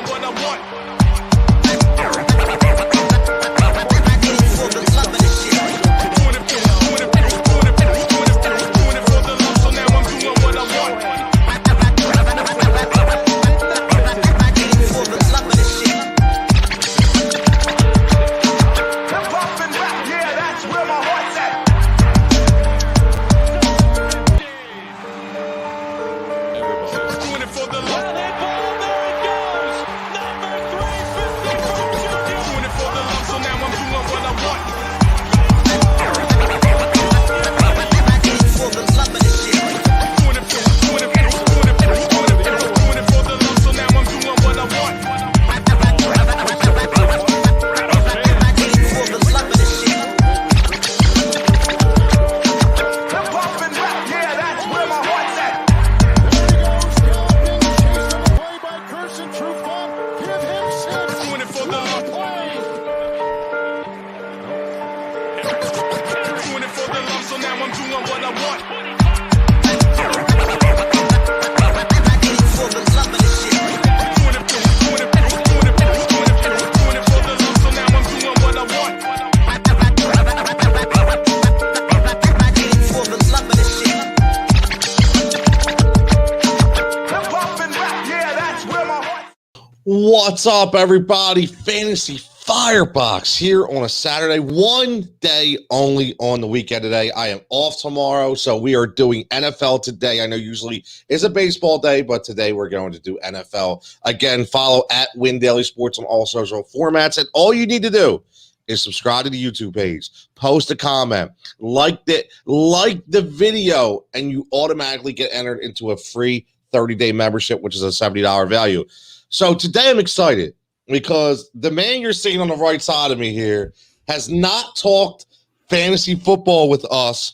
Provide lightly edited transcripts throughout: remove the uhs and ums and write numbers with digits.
doing what I want. What's up, everybody? Fantasy Firebox here on a Saturday. One day only on the weekend today. I am off tomorrow, so we are doing NFL today. I know usually it's a baseball day, but today we're going to do NFL. Again, follow at Win Daily Sports on all social formats, and all you need to do is subscribe to the YouTube page, post a comment, like the video, and you automatically get entered into a free 30-day membership, which is a $70 value. So today I'm excited because the man you're seeing on the right side of me here has not talked fantasy football with us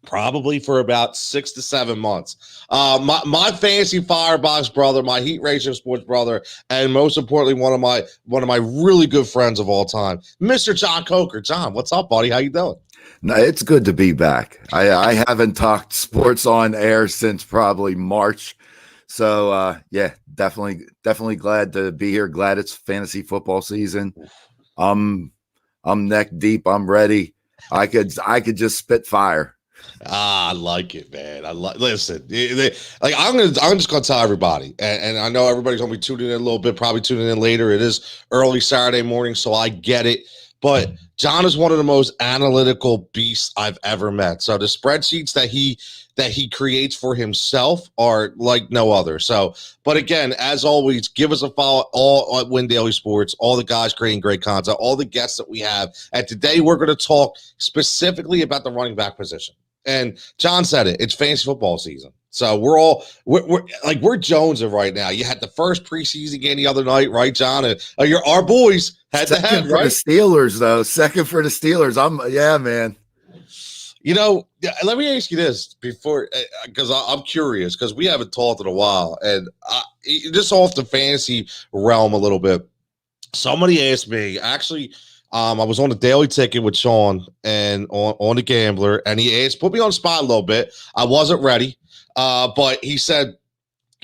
probably for about 6 to 7 months. My fantasy Firebox brother, my Heat Ratio Sports brother, and most importantly, one of my really good friends of all time, Mr. John Coker. John, what's up, buddy? How you doing? No, it's good to be back. I haven't talked sports on air since probably March. So yeah, definitely glad to be here. Glad it's fantasy football season. I'm neck deep. I'm ready. I could just spit fire. I like it, man. Listen, I'm just gonna tell everybody, and I know everybody's gonna be tuning in a little bit, probably tuning in later. It is early Saturday morning, so I get it. But John is one of the most analytical beasts I've ever met. So the spreadsheets that he creates for himself are like no other. So, but again, as always, give us a follow all at Win Daily Sports, all the guys creating great content, all the guests that we have. And today we're going to talk specifically about the running back position. And John said it, it's fantasy football season. So we're jonesing right now. You had the first preseason game the other night, right, John? And our boys had to have right? The Steelers, though. Second for the Steelers. Yeah, man. You know, let me ask you this before, because I'm curious, because we haven't talked in a while, and just off the fantasy realm a little bit. Somebody asked me, actually, I was on the Daily Ticket with Sean and on the Gambler, and he put me on the spot a little bit. I wasn't ready, but he said,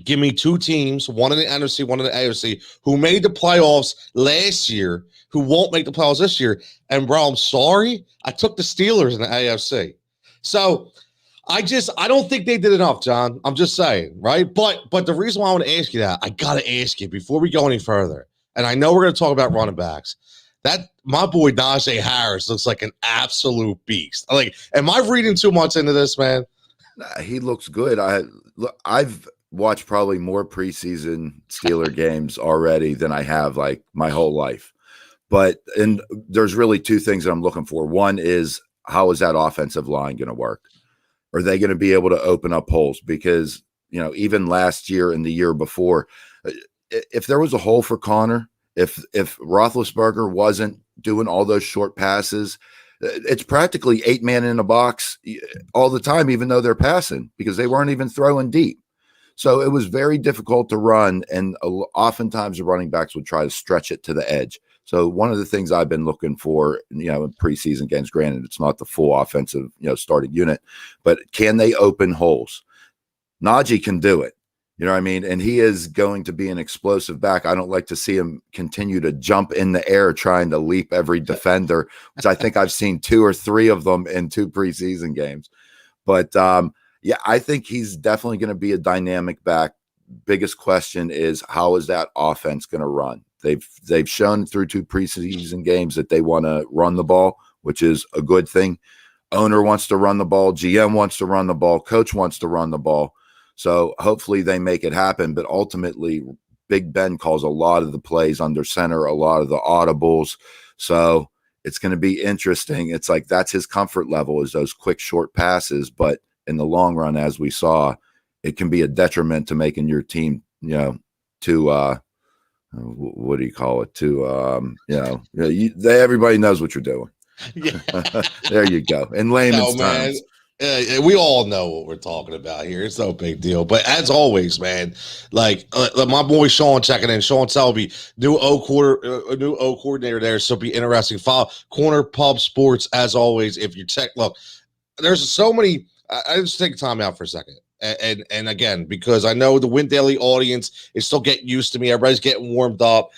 give me two teams, one in the NFC, one in the AFC, who made the playoffs last year, who won't make the playoffs this year. And bro, I'm sorry, I took the Steelers in the AFC. So I don't think they did enough, John. I'm just saying, right? But the reason why I want to ask you that, I got to ask you before we go any further, and I know we're going to talk about running backs, that my boy Najee Harris looks like an absolute beast. Like, am I reading too much into this, man? He looks good. I've watched probably more preseason Steeler games already than I have like my whole life. And there's really two things that I'm looking for. One is, how is that offensive line going to work? Are they going to be able to open up holes? Because, even last year and the year before, if there was a hole for Connor, if Roethlisberger wasn't doing all those short passes, it's practically 8-man in a box all the time, even though they're passing, because they weren't even throwing deep. So it was very difficult to run, and oftentimes the running backs would try to stretch it to the edge. So one of the things I've been looking for, in preseason games, granted it's not the full offensive, starting unit, but can they open holes? Najee can do it. You know what I mean? And he is going to be an explosive back. I don't like to see him continue to jump in the air trying to leap every defender, which I think I've seen 2 or 3 of them in 2 preseason games. But yeah, I think he's definitely going to be a dynamic back. Biggest question is, how is that offense going to run? They've shown through 2 preseason games that they want to run the ball, which is a good thing. Owner wants to run the ball, GM wants to run the ball, coach wants to run the ball. So hopefully they make it happen. But ultimately, Big Ben calls a lot of the plays under center, a lot of the audibles. So it's going to be interesting. It's like that's his comfort level, is those quick, short passes. But in the long run, as we saw, it can be a detriment to making your team, to what do you call it? Everybody knows what you're doing. Yeah. There you go. In layman's terms. We all know what we're talking about here. It's no big deal. But as always, man, like my boy Sean checking in. Sean Selby, new O coordinator there. So be interesting. Follow Corner Pub Sports as always. If you check, look, there's so many. I just take time out for a second. And again, because I know the Win Daily audience is still getting used to me. Everybody's getting warmed up,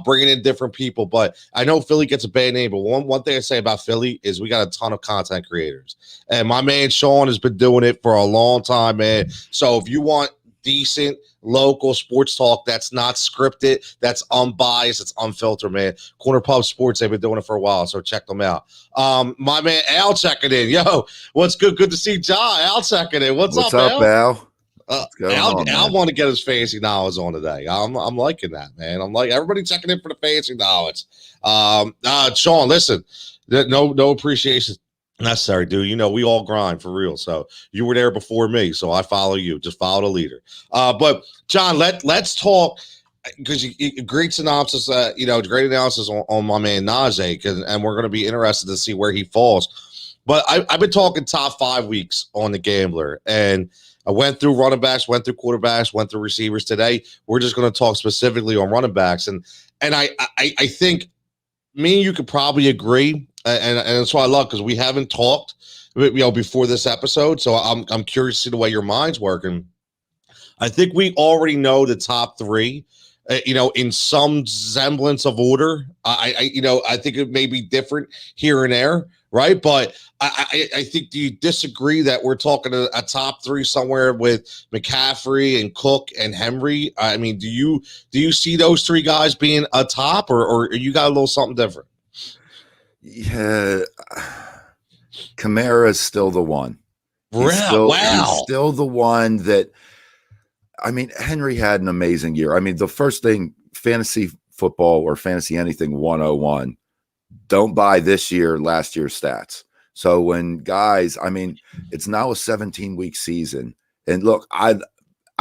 bringing in different people. But I know Philly gets a bad name. But one thing I say about Philly is we got a ton of content creators. And my man Sean has been doing it for a long time, man. So if you want decent local sports talk that's not scripted, that's unbiased, it's unfiltered, man, Corner Pub Sports, they've been doing it for a while, so check them out. My man Al checking in. Yo, what's good to see John. Al checking in. What's up Al? Al want to get his fantasy knowledge on today. I'm liking that, man. I'm like, everybody checking in for the fantasy knowledge. Sean, listen, no appreciation necessary, dude. We all grind for real. So you were there before me, so I follow you. Just follow the leader. But John, let's talk, because great synopsis. Great analysis on my man Najee, and we're going to be interested to see where he falls. But I've been talking top 5 weeks on the Gambler, and I went through running backs, went through quarterbacks, went through receivers. Today we're just going to talk specifically on running backs, and I think me and you could probably agree. And that's why I love, because we haven't talked, before this episode. So I'm curious to see the way your mind's working. I think we already know the top 3, in some semblance of order. I think it may be different here and there, right? But I think, do you disagree that we're talking a top 3 somewhere with McCaffrey and Cook and Henry? I mean, do you see those 3 guys being a top, or you got a little something different? Yeah, Kamara is still the one. He's still the one that, I mean, Henry had an amazing year. I mean, the first thing, fantasy football or fantasy anything 101, don't buy this year, last year's stats. So when guys, I mean, it's now a 17-week season. And look, I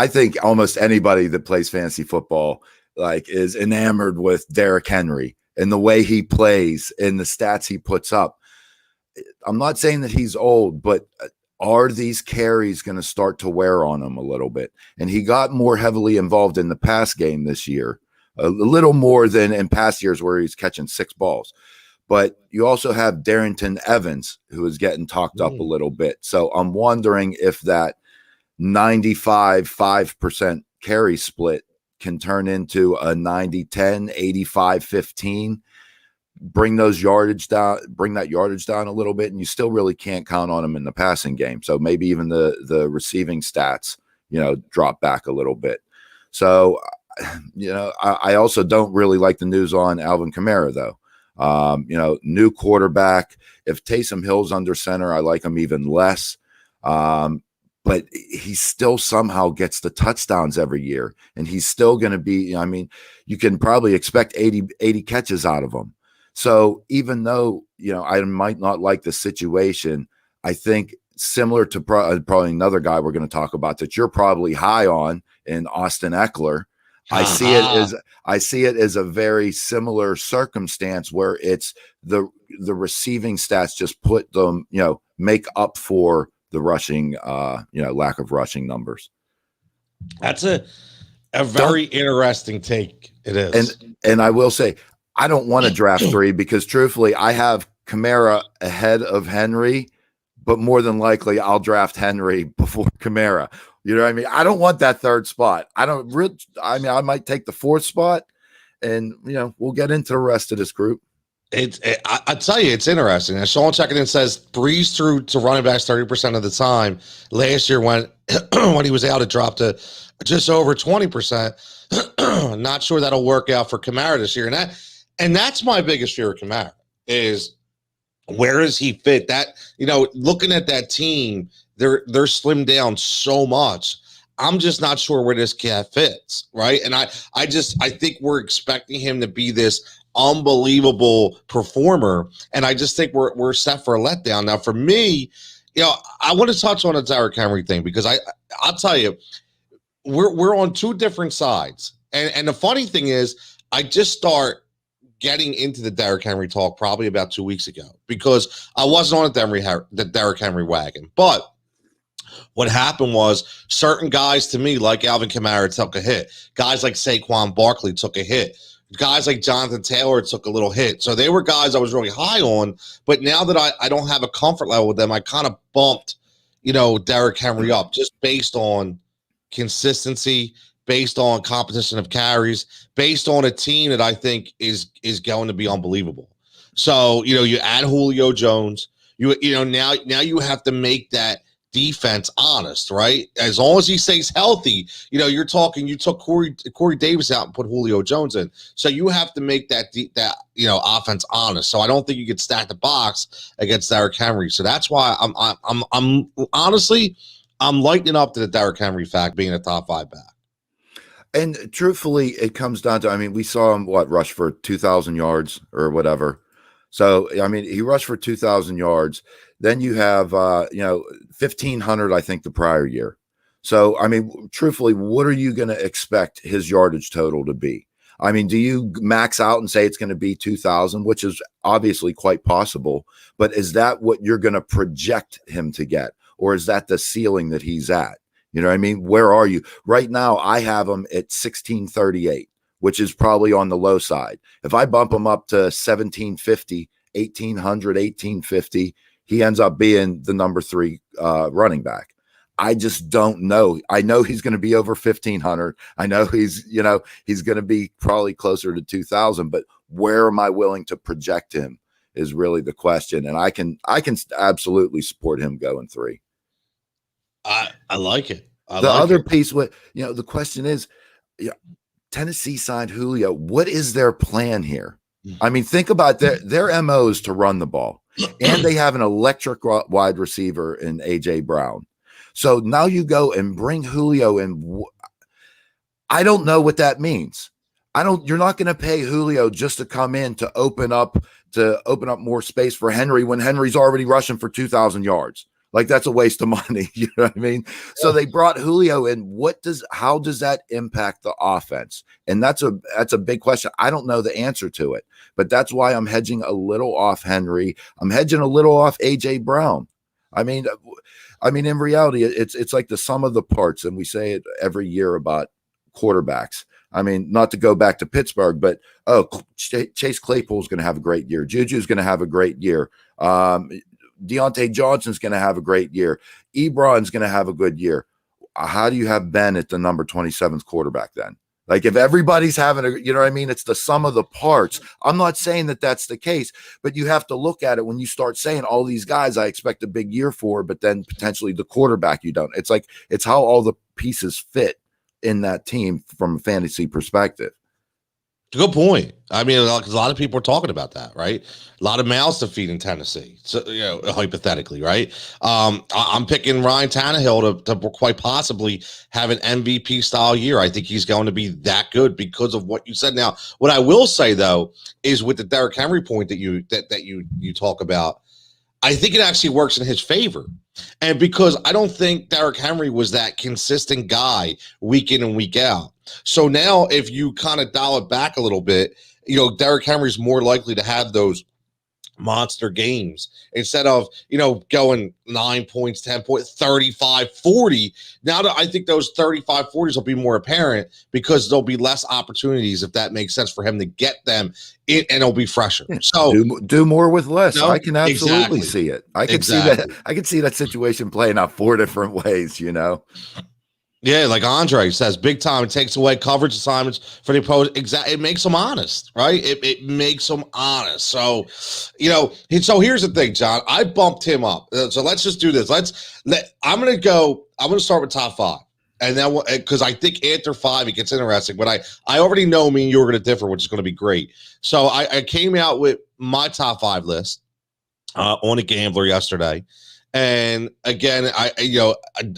think almost anybody that plays fantasy football is enamored with Derrick Henry and the way he plays and the stats he puts up. I'm not saying that he's old, but are these carries going to start to wear on him a little bit? And he got more heavily involved in the pass game this year, a little more than in past years where he's catching 6 balls. But you also have Darrington Evans, who is getting talked up a little bit. So I'm wondering if that 95-5% carry split can turn into a 90-10, 85-15, bring that yardage down a little bit, and you still really can't count on him in the passing game. So maybe even the receiving stats, drop back a little bit. So, I also don't really like the news on Alvin Kamara, though. New quarterback. If Taysom Hill's under center, I like him even less. But he still somehow gets the touchdowns every year, and he's still going to be, you can probably expect 80 catches out of him. So even though, I might not like the situation, I think similar to probably another guy we're going to talk about that you're probably high on in Austin Eckler, I see it as a very similar circumstance where it's the receiving stats just put them, make up for the rushing, lack of rushing numbers. That's a very interesting take. It is. And I will say, I don't want to draft 3 because truthfully, I have Kamara ahead of Henry, but more than likely I'll draft Henry before Kamara. You know what I mean? I don't want that third spot. I mean, I might take the fourth spot, and we'll get into the rest of this group. I tell you, it's interesting. And Sean checking in says breeze through to running backs 30% of the time. Last year, when when he was out, it dropped to just over 20%. Not sure that'll work out for Kamara this year. And that's my biggest fear of Kamara is where does he fit? That looking at that team, they're slimmed down so much. I'm just not sure where this cat fits, right? And I think we're expecting him to be this unbelievable performer, and I just think we're set for a letdown. Now, for me, I want to touch on the Derrick Henry thing because I'll tell you, we're on two different sides, and the funny thing is, I just start getting into the Derrick Henry talk probably about 2 weeks ago because I wasn't on the Derrick Henry wagon, but what happened was certain guys to me, like Alvin Kamara, took a hit. Guys like Saquon Barkley took a hit. Guys like Jonathan Taylor took a little hit. So they were guys I was really high on, but now that I don't have a comfort level with them, I kind of bumped, Derrick Henry up just based on consistency, based on competition of carries, based on a team that I think is going to be unbelievable. So, you add Julio Jones, now you have to make that defense honest, right? As long as he stays healthy, you took Corey Davis out and put Julio Jones in. So you have to make that offense honest. So I don't think you could stack the box against Derrick Henry. So that's why I'm honestly, I'm lightening up to the Derrick Henry fact being a top 5 back. And truthfully, it comes down to, we saw him rush for 2,000 yards or whatever. So, he rushed for 2,000 yards. Then you have, 1,500, I think, the prior year. So, truthfully, what are you going to expect his yardage total to be? Do you max out and say it's going to be 2,000, which is obviously quite possible, but is that what you're going to project him to get? Or is that the ceiling that he's at? You know what I mean? Where are you? Right now, I have him at 1,638, which is probably on the low side. If I bump him up to 1,750, 1,800, 1,850, he ends up being the number 3 running back. I just don't know. I know he's going to be over 1,500. I know he's going to be probably closer to 2,000, but where am I willing to project him is really the question. And I can absolutely support him going 3. I like it. The other piece, the question is, Tennessee signed Julio. What is their plan here? Think about their MO is to run the ball, and they have an electric wide receiver in A.J. Brown. So now you go and bring Julio in. I don't know what that means. You're not going to pay Julio just to come in to open up more space for Henry when Henry's already rushing for 2,000 yards. Like, that's a waste of money. You know what I mean? So they brought Julio in. How does that impact the offense? And that's a big question. I don't know the answer to it, but that's why I'm hedging a little off Henry. I'm hedging a little off A.J. Brown. In reality, it's like the sum of the parts. And we say it every year about quarterbacks. Not to go back to Pittsburgh, but Chase Claypool's going to have a great year. Juju's going to have a great year. Deontay Johnson's going to have a great year. Ebron's going to have a good year. How do you have Ben at the number 27th quarterback then? Like, if everybody's having it's the sum of the parts. I'm not saying that that's the case, but you have to look at it when you start saying all these guys I expect a big year for, but then potentially the quarterback you don't. It's like, it's how all the pieces fit in that team from a fantasy perspective. Good point. A lot of people are talking about that, right? A lot of mouths to feed in Tennessee. So, hypothetically, right? I'm picking Ryan Tannehill to quite possibly have an MVP style year. I think he's going to be that good because of what you said. Now, what I will say though is with the Derrick Henry point that you talk about, I think it actually works in his favor. And because I don't think Derrick Henry was that consistent guy week in and week out. So now if you kind of dial it back a little bit, Derrick Henry's more likely to have those monster games instead of, going 9 points, 10 points, 35, 40. Now that I think those 35, 40s will be more apparent because there'll be less opportunities, if that makes sense, for him to get them in, and it'll be fresher. So do more with less. I can absolutely see it. I can see that situation playing out 4 different ways, Yeah, like Andre says, big time. It takes away coverage assignments for the opponent. It makes them honest, right? It makes them honest. So, so here's the thing, John. I bumped him up. So let's just do this. I'm gonna start with top five. And then because I think after five it gets interesting, but I already know me and you were gonna differ, which is gonna be great. So I came out with my top five list on a gambler yesterday. And again,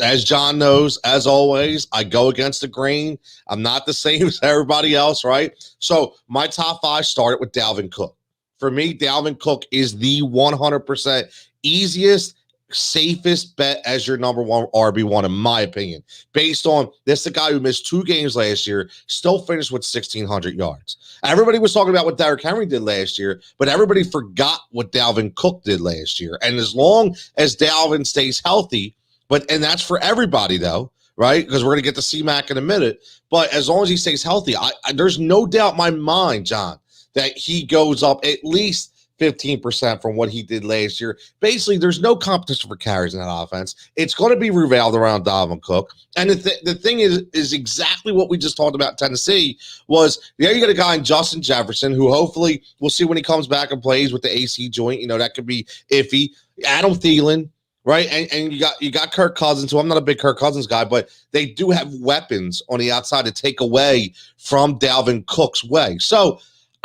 as John knows, as always, I go against the grain. I'm not the same as everybody else, right? So my top five started with Dalvin Cook. For me, Dalvin Cook is the 100% easiest, safest bet as your number one RB1, in my opinion. Based on this, the guy who missed 2 games last year, still finished with 1,600 yards. Everybody was talking about what Derrick Henry did last year, but everybody forgot what Dalvin Cook did last year. And as long as Dalvin stays healthy, and that's for everybody though, right? Because we're going to get to C-Mac in a minute. But as long as he stays healthy, there's no doubt in my mind, John, that he goes up at least 15% from what he did last year. Basically, there's no competition for carries in that offense. It's going to be revolved around Dalvin Cook. And the thing is exactly what we just talked about in Tennessee was, there you got a guy in Justin Jefferson who hopefully we'll see when he comes back and plays with the AC joint. That could be iffy. Adam Thielen, right? And you got Kirk Cousins, who I'm not a big Kirk Cousins guy, but they do have weapons on the outside to take away from Dalvin Cook's way. So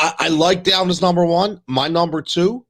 I like Dalvin as number one. My number two,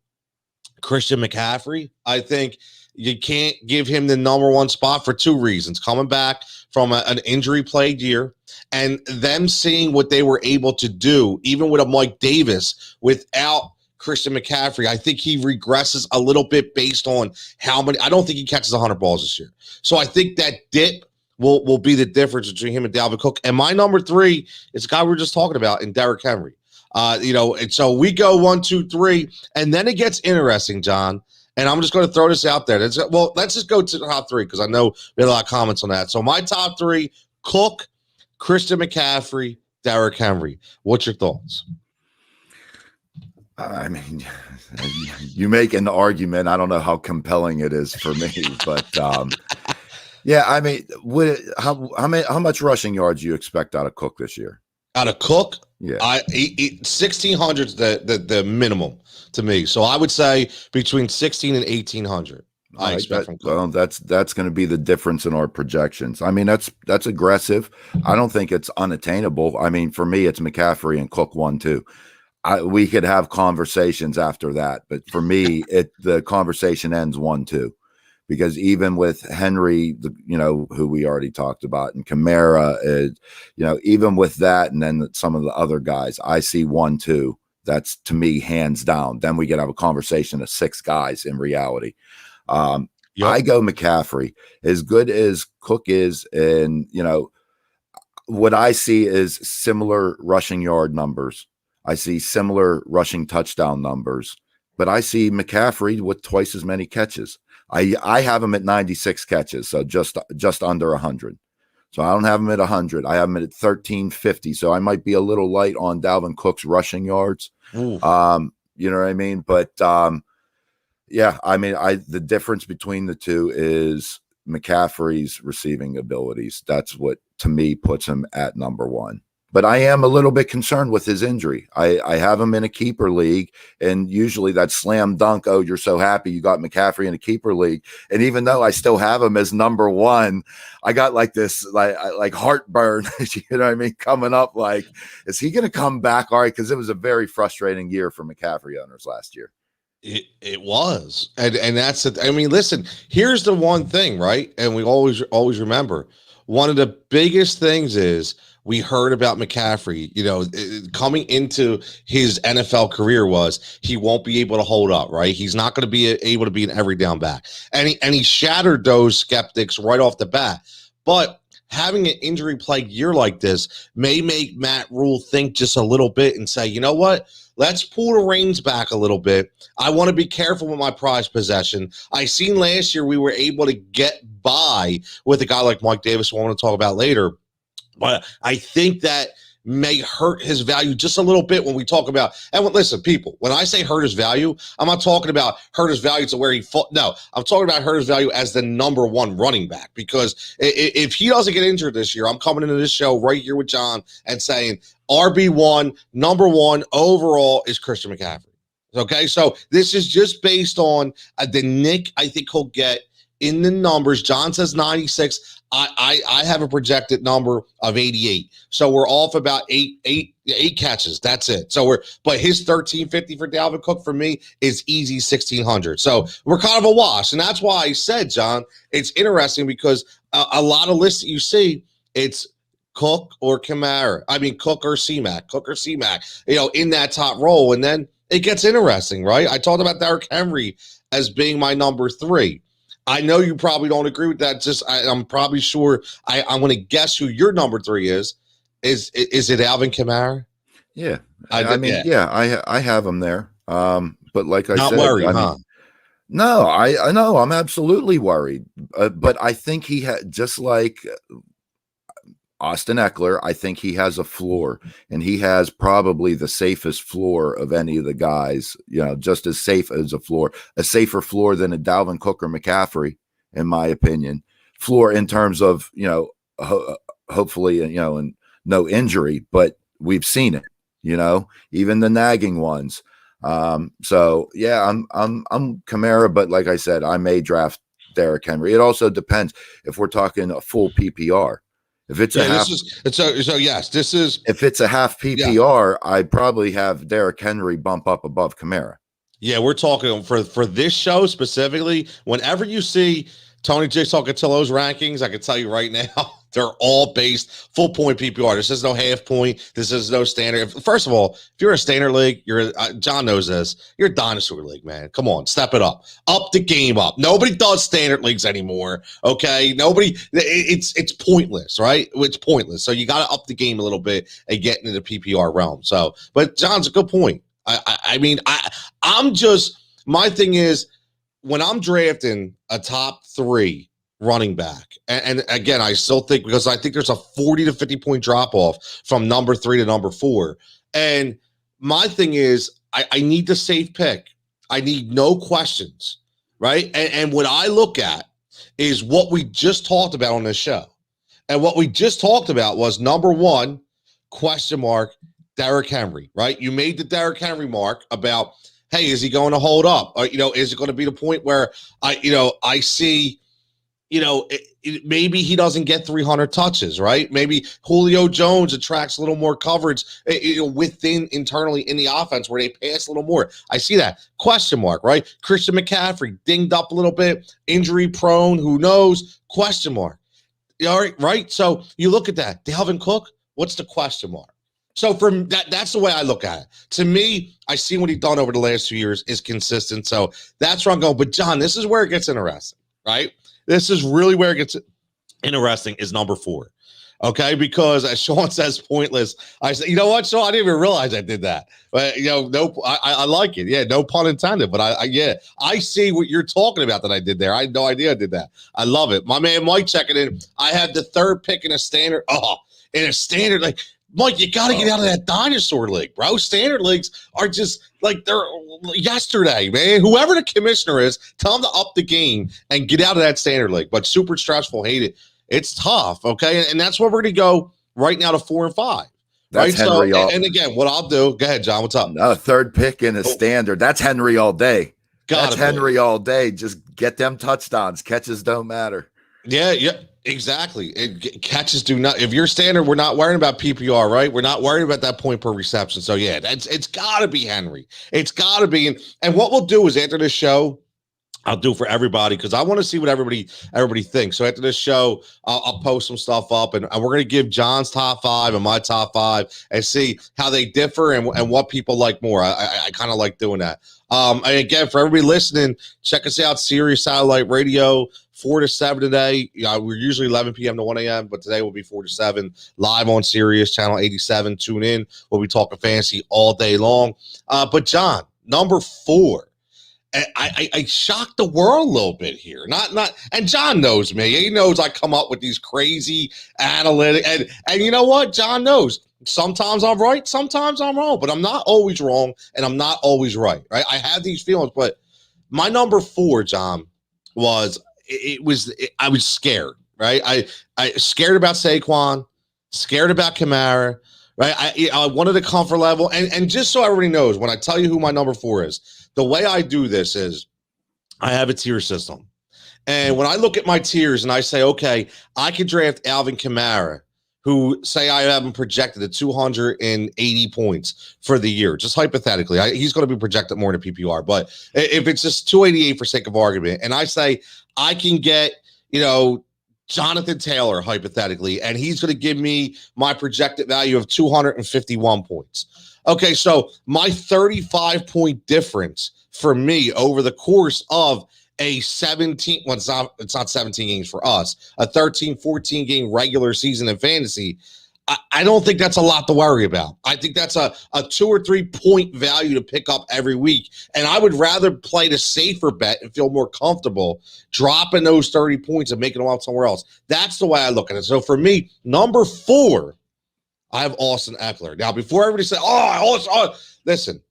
Christian McCaffrey. I think you can't give him the number one spot for 2 reasons. Coming back from an injury-plagued year, and them seeing what they were able to do, even with a Mike Davis, without Christian McCaffrey. I think he regresses a little bit based on how many. I don't think he catches 100 balls this year. So I think that dip will be the difference between him and Dalvin Cook. And my number 3 is the guy we were just talking about, in Derrick Henry. And so we go 1, 2, 3, and then it gets interesting, John. And I'm just going to throw this out there. Let's just go to the top 3 because I know we had a lot of comments on that. So my top 3: Cook, Christian McCaffrey, Derrick Henry. What's your thoughts? I mean, you make an argument. I don't know how compelling it is for me, but yeah, I mean, how much rushing yards do you expect out of Cook this year? Out of Cook? Yeah, 1,600 is the minimum to me. So I would say between 1,600 and 1,800. I expect from Cook. Well, that's going to be the difference in our projections. I mean, that's aggressive. I don't think it's unattainable. I mean, for me, it's McCaffrey and Cook 1, 2. We could have conversations after that, but for me, the conversation ends 1, 2. Because even with Henry, who we already talked about, and Kamara, even with that, and then some of the other guys, I see 1, 2. That's, to me, hands down. Then we get to have a conversation of 6 guys in reality. Yep. I go McCaffrey. As good as Cook is, and what I see is similar rushing yard numbers. I see similar rushing touchdown numbers, but I see McCaffrey with twice as many catches. I have him at 96 catches, so just under 100. So I don't have him at 100. I have him at 1,350. So I might be a little light on Dalvin Cook's rushing yards. You know what I mean? But yeah, I mean, the difference between the two is McCaffrey's receiving abilities. That's what, to me, puts him at number 1. But I am a little bit concerned with his injury. I have him in a keeper league, and usually that slam dunk, oh, you're so happy you got McCaffrey in a keeper league. And even though I still have him as number 1, I got like this like heartburn, you know what I mean, coming up. Like, is he going to come back? All right, because it was a very frustrating year for McCaffrey owners last year. It was, and that's it. I mean, listen, here's the one thing, right? And we always remember, one of the biggest things is, we heard about McCaffrey, coming into his NFL career was he won't be able to hold up, right? He's not going to be able to be an every down back. And he shattered those skeptics right off the bat. But having an injury plagued year like this may make Matt Rule think just a little bit and say, you know what? Let's pull the reins back a little bit. I want to be careful with my prize possession. I seen last year we were able to get by with a guy like Mike Davis, who I want to talk about later. But I think that may hurt his value just a little bit when we talk about, and listen, people, when I say hurt his value, I'm not talking about hurt his value to where he fought. No, I'm talking about hurt his value as the number one running back, because if he doesn't get injured this year, I'm coming into this show right here with John and saying RB1, number one overall is Christian McCaffrey. Okay, so this is just based on the nick I think he'll get in the numbers. John says 96. I have a projected number of 88. So we're off about eight catches. That's it. But his 1350 for Dalvin Cook for me is easy 1600. So we're kind of a wash. And that's why I said, John, it's interesting because a lot of lists that you see, it's Cook or Kamara. I mean, Cook or C-Mac, in that top role. And then it gets interesting, right? I talked about Derrick Henry as being my number 3. I know you probably don't agree with that. I'm probably sure I'm going to guess who your number 3 is. Is it Alvin Kamara? Yeah. I have him there. But like I said, worried, huh? No, I know I'm absolutely worried. But I think he had, just like Austin Eckler, I think he has a floor, and he has probably the safest floor of any of the guys, just as safe as a safer floor than a Dalvin Cook or McCaffrey, in my opinion. Floor in terms of, hopefully, and no injury, but we've seen it, even the nagging ones. So yeah, I'm Kamara, but like I said, I may draft Derrick Henry. It also depends if we're talking a full PPR. If it's a half, if it's a half PPR, I'd probably have Derrick Henry bump up above Kamara. Yeah, we're talking for this show specifically. Whenever you see Tony Jigsaw Cutillo's rankings, I can tell you right now, they're all based full point PPR. This is no half point. This is no standard. First of all, if you're a standard league, John knows this. You're a dinosaur league, man. Come on, step it up the game up. Nobody does standard leagues anymore. Okay, nobody. It's pointless, right? It's pointless. So you got to up the game a little bit and get into the PPR realm. So, but John's a good point. My thing is, when I'm drafting a top 3 running back, and again, I still think, because I think there's a 40 to 50 point drop off from number 3 to number 4. And my thing is, I need the safe pick. I need no questions, right? And what I look at is what we just talked about on this show. And what we just talked about was number 1, question mark, Derrick Henry, right? You made the Derrick Henry mark about, hey, is he going to hold up? Or, is it going to be the point where I see, maybe he doesn't get 300 touches, right? Maybe Julio Jones attracts a little more coverage, within internally in the offense where they pass a little more. I see that question mark, right? Christian McCaffrey dinged up a little bit, injury prone, who knows? Question mark. All right, right? So you look at that. Dalvin Cook, what's the question mark? So from that's the way I look at it. To me, I see what he's done over the last 2 years is consistent. So that's where I'm going. But John, this is where it gets interesting, right? This is really where it gets interesting is number 4. Okay, because as Sean says, pointless. I said, you know what, Sean? I didn't even realize I did that. But I like it. Yeah, no pun intended. But I see what you're talking about that I did there. I had no idea I did that. I love it. My man Mike checking in. I had the 3rd pick in a standard. Like. Mike, you got to get out of that dinosaur league, bro. Standard leagues are just like they're yesterday, man. Whoever the commissioner is, tell him to up the game and get out of that standard league. But super stressful, hate it. It's tough, okay? And that's where we're going to go right now to 4 and 5. That's right? Henry and again, what I'll do, go ahead, John, what's up? No, 3rd pick in a standard. That's Henry all day. That's Henry all day. Just get them touchdowns. Catches don't matter. Yeah, exactly. Catches do not. If you're standard, we're not worrying about PPR, right? We're not worried about that point per reception. So yeah, it's got to be Henry. It's got to be. And what we'll do is after this show, I'll do for everybody because I want to see what everybody thinks. So after this show, I'll post some stuff up, and we're going to give John's top 5 and my top 5 and see how they differ and what people like more. I kind of like doing that. And again, for everybody listening, check us out, Sirius Satellite Radio, 4 to 7 today. We're usually 11 p.m. to 1 a.m., but today will be 4 to 7 live on Sirius Channel 87. Tune in. We'll be talking fantasy all day long. But John, number 4. I shocked the world a little bit here. And John knows me. He knows I come up with these crazy analytics. And you know what? John knows. Sometimes I'm right, sometimes I'm wrong, but I'm not always wrong and I'm not always right. Right? I have these feelings, but my number 4, John, was I was scared. Right? I scared about Saquon, scared about Kamara. Right? I wanted a comfort level, and just so everybody knows, when I tell you who my number 4 is, the way I do this is I have a tier system. And when I look at my tiers and I say, okay, I could draft Alvin Kamara, who say I have him projected at 280 points for the year, just hypothetically. He's going to be projected more in a PPR. But if it's just 288 for sake of argument, and I say I can get, Jonathan Taylor, hypothetically, and he's going to give me my projected value of 251 points. Okay, so my 35-point difference for me over the course of a 17, well, it's not 17 games for us, a 13, 14 game regular season in fantasy, I don't think that's a lot to worry about. I think that's a 2 or 3 point value to pick up every week. And I would rather play the safer bet and feel more comfortable dropping those 30 points and making them out somewhere else. That's the way I look at it. So for me, number 4, I have Austin Eckler. Now, before everybody says, listen,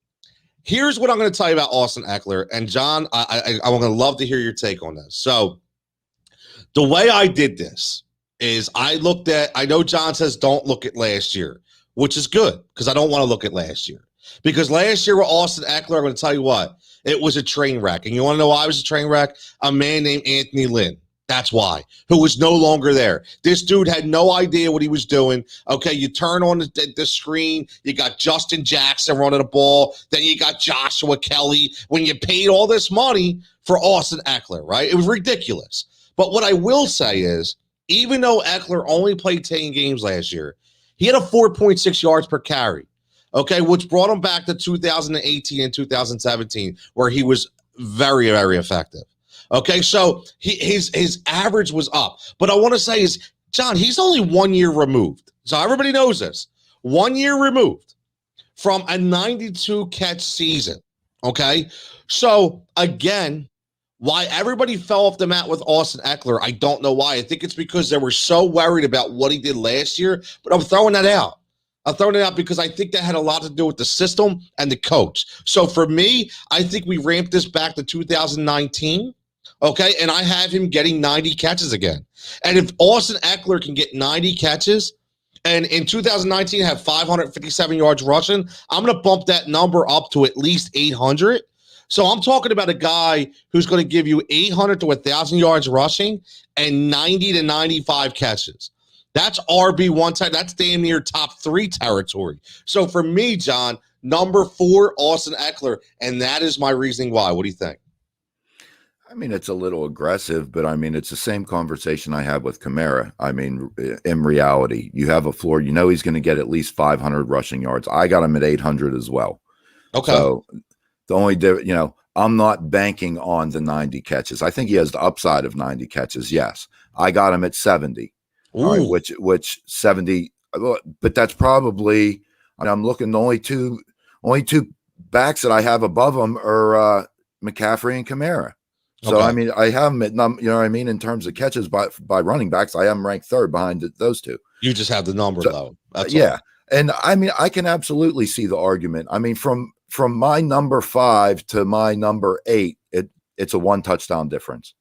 here's what I'm going to tell you about Austin Eckler. And John, I'm going to love to hear your take on this. So the way I did this is I know John says don't look at last year, which is good because I don't want to look at last year. Because last year with Austin Eckler, I'm going to tell you what, it was a train wreck. And you want to know why it was a train wreck? A man named Anthony Lynn. That's why, who was no longer there. This dude had no idea what he was doing. Okay, you turn on the screen, you got Justin Jackson running the ball, then you got Joshua Kelly. When you paid all this money for Austin Eckler, right? It was ridiculous. But what I will say is, even though Eckler only played 10 games last year, he had a 4.6 yards per carry, okay, which brought him back to 2018 and 2017, where he was very, very effective. Okay, so his average was up. But I want to say is, John, he's only 1 year removed. So everybody knows this. 1 year removed from a 92 catch season. Okay, so again, why everybody fell off the mat with Austin Eckler, I don't know why. I think it's because they were so worried about what he did last year. But I'm throwing that out. I'm throwing it out because I think that had a lot to do with the system and the coach. So for me, I think we ramped this back to 2019. Okay, and I have him getting 90 catches again. And if Austin Eckler can get 90 catches and in 2019 have 557 yards rushing, I'm going to bump that number up to at least 800. So I'm talking about a guy who's going to give you 800 to 1,000 yards rushing and 90 to 95 catches. That's RB1 type. That's damn near top 3 territory. So for me, John, number 4, Austin Eckler, and that is my reasoning why. What do you think? I mean, it's a little aggressive, but I mean, it's the same conversation I had with Kamara. I mean, in reality, you have a floor. You know he's going to get at least 500 rushing yards. I got him at 800 as well. Okay. So the only, I'm not banking on the 90 catches. I think he has the upside of 90 catches. Yes. I got him at 70. Ooh. All right, which 70, but that's probably, I'm looking, the only two backs that I have above him are McCaffrey and Kamara. So, okay. I mean, I have him at, in terms of catches by running backs, I have him ranked 3rd behind those two. You just have the number, though. That's yeah. All. And I mean, I can absolutely see the argument. I mean, from my number 5 to my number 8, it's a 1 touchdown difference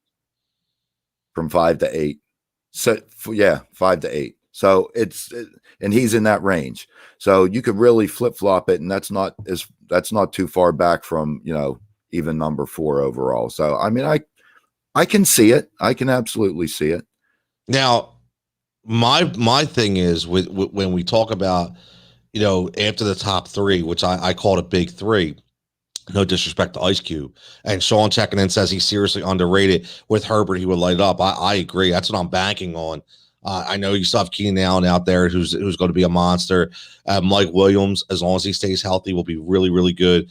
from 5 to 8. So, yeah, 5 to 8. So and he's in that range. So you could really flip flop it. And that's not too far back from, even number 4 overall. So, I mean, I can see it. I can absolutely see it. Now, my thing is when we talk about, after the top 3, which I call it a big 3, no disrespect to Ice Cube, and Sean checking in says he's seriously underrated. With Herbert, he would light up. I agree. That's what I'm banking on. I know you still have Keenan Allen out there who's going to be a monster. Mike Williams, as long as he stays healthy, will be really, really good.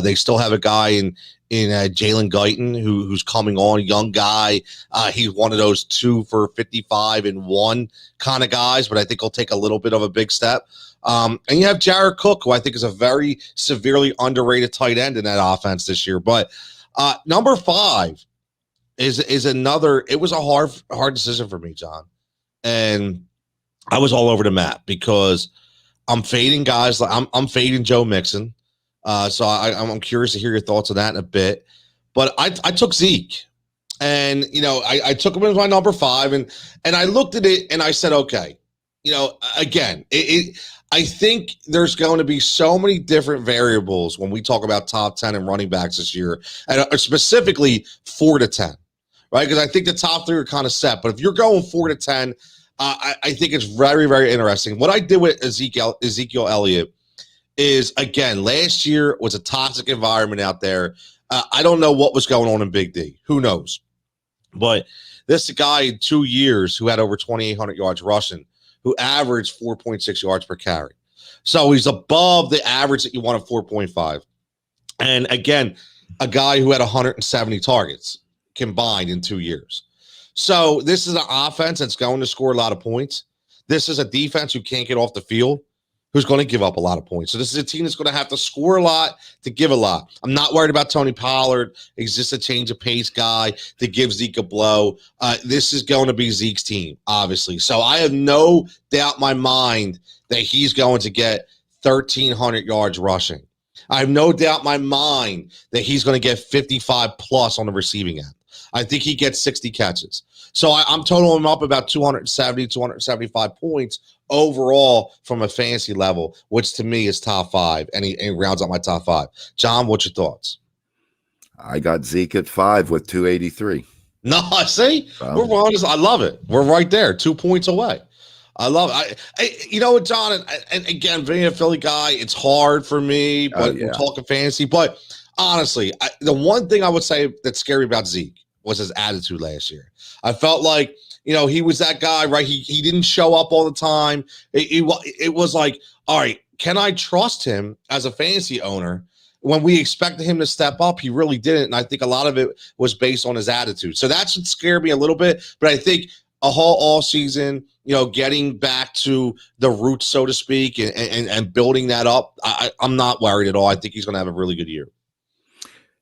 They still have a guy in Jalen Guyton who's coming on, young guy. He's one of those 2 for 55 and 1 kind of guys, but I think he'll take a little bit of a big step. And you have Jared Cook, who I think is a very severely underrated tight end in that offense this year. But number 5 is another. It was a hard decision for me, John. And I was all over the map because I'm fading guys. Like I'm fading Joe Mixon. So I'm curious to hear your thoughts on that in a bit. But I took Zeke, and I took him as my number 5, and I looked at it and I said, okay, again, I think there's going to be so many different variables when we talk about top 10 and running backs this year, and specifically 4 to 10, right? Because I think the top 3 are kind of set. But if you're going 4 to 10, I think it's very, very interesting. What I did with Ezekiel Elliott is, again, last year was a toxic environment out there. I don't know what was going on in Big D. Who knows? But this guy in 2 years who had over 2,800 yards rushing, who averaged 4.6 yards per carry. So he's above the average that you want of 4.5. And again, a guy who had 170 targets combined in 2 years. So this is an offense that's going to score a lot of points. This is a defense who can't get off the field, who's going to give up a lot of points. So this is a team that's going to have to score a lot to give a lot. I'm not worried about Tony Pollard. He's just a change of pace guy to give Zeke a blow. This is going to be Zeke's team, obviously. So I have no doubt in my mind that he's going to get 1,300 yards rushing. I have no doubt in my mind that he's going to get 55 plus on the receiving end. I think he gets 60 catches. So I'm totaling him up about 270, 275 points overall from a fantasy level, which to me is top 5, and he rounds out my top 5. John, what's your thoughts? I got Zeke at 5 with 283. No, see, we're honest. I love it. We're right there, 2 points away. I love it. You know what, John, and again, being a Philly guy, it's hard for me, but we're talking fantasy. But honestly, the one thing I would say that's scary about Zeke was his attitude last year. I felt like, he was that guy, right? He didn't show up all the time. It was like, all right, can I trust him as a fantasy owner? When we expected him to step up, he really didn't. And I think a lot of it was based on his attitude. So that should scare me a little bit. But I think a whole all season, getting back to the roots, so to speak, and building that up, I'm not worried at all. I think he's going to have a really good year.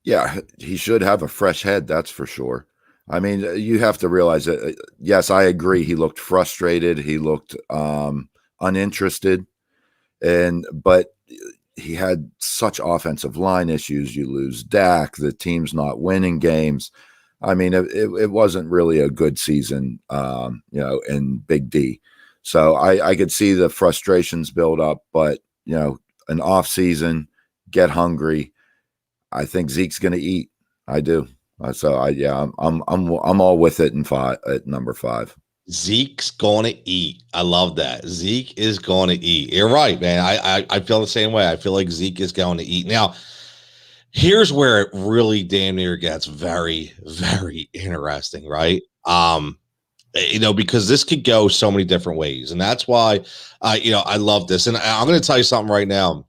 Yeah, he should have a fresh head, that's for sure. I mean, you have to realize that, yes, I agree. He looked frustrated. He looked uninterested. But he had such offensive line issues. You lose Dak. The team's not winning games. I mean, it wasn't really a good season, in Big D. So I could see the frustrations build up. But, an off season, get hungry. I think Zeke's going to eat. I do. So I'm all with it at number 5. Zeke's going to eat. I love that. Zeke is going to eat. You're right, man. I feel the same way. I feel like Zeke is going to eat. Now, here's where it really damn near gets very, very interesting, right? Because this could go so many different ways. And that's why, I love this. And I'm going to tell you something right now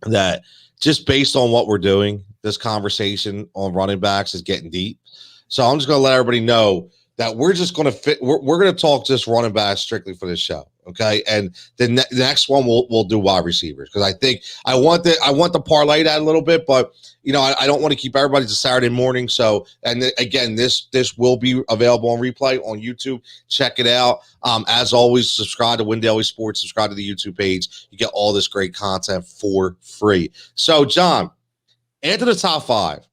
that just based on what we're doing, this conversation on running backs is getting deep. So I'm just going to let everybody know that we're just going to we're going to talk just running backs strictly for this show. Okay. And the next one we'll do wide receivers. Cause I think I want to parlay that a little bit, but I don't want to keep everybody to Saturday morning. So, and again, this will be available on replay on YouTube. Check it out. As always, subscribe to Win Daily Sports, subscribe to the YouTube page. You get all this great content for free. So John, into the top 5,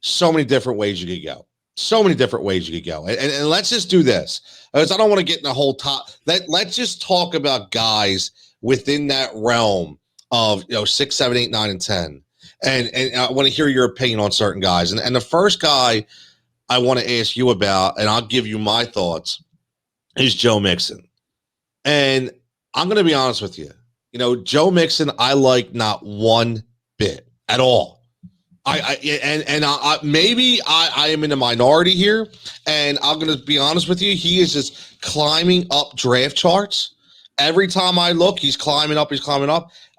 so many different ways you could go. So many different ways you could go. And let's just do this. Because I don't want to get in the whole top. Let's just talk about guys within that realm of 6, 7, 8, 9, and 10. And I want to hear your opinion on certain guys. And the first guy I want to ask you about, and I'll give you my thoughts, is Joe Mixon. And I'm going to be honest with you. Joe Mixon, I like not one bit at all. Maybe I am in a minority here, and I'm going to be honest with you. He is just climbing up draft charts. Every time I look, he's climbing up. And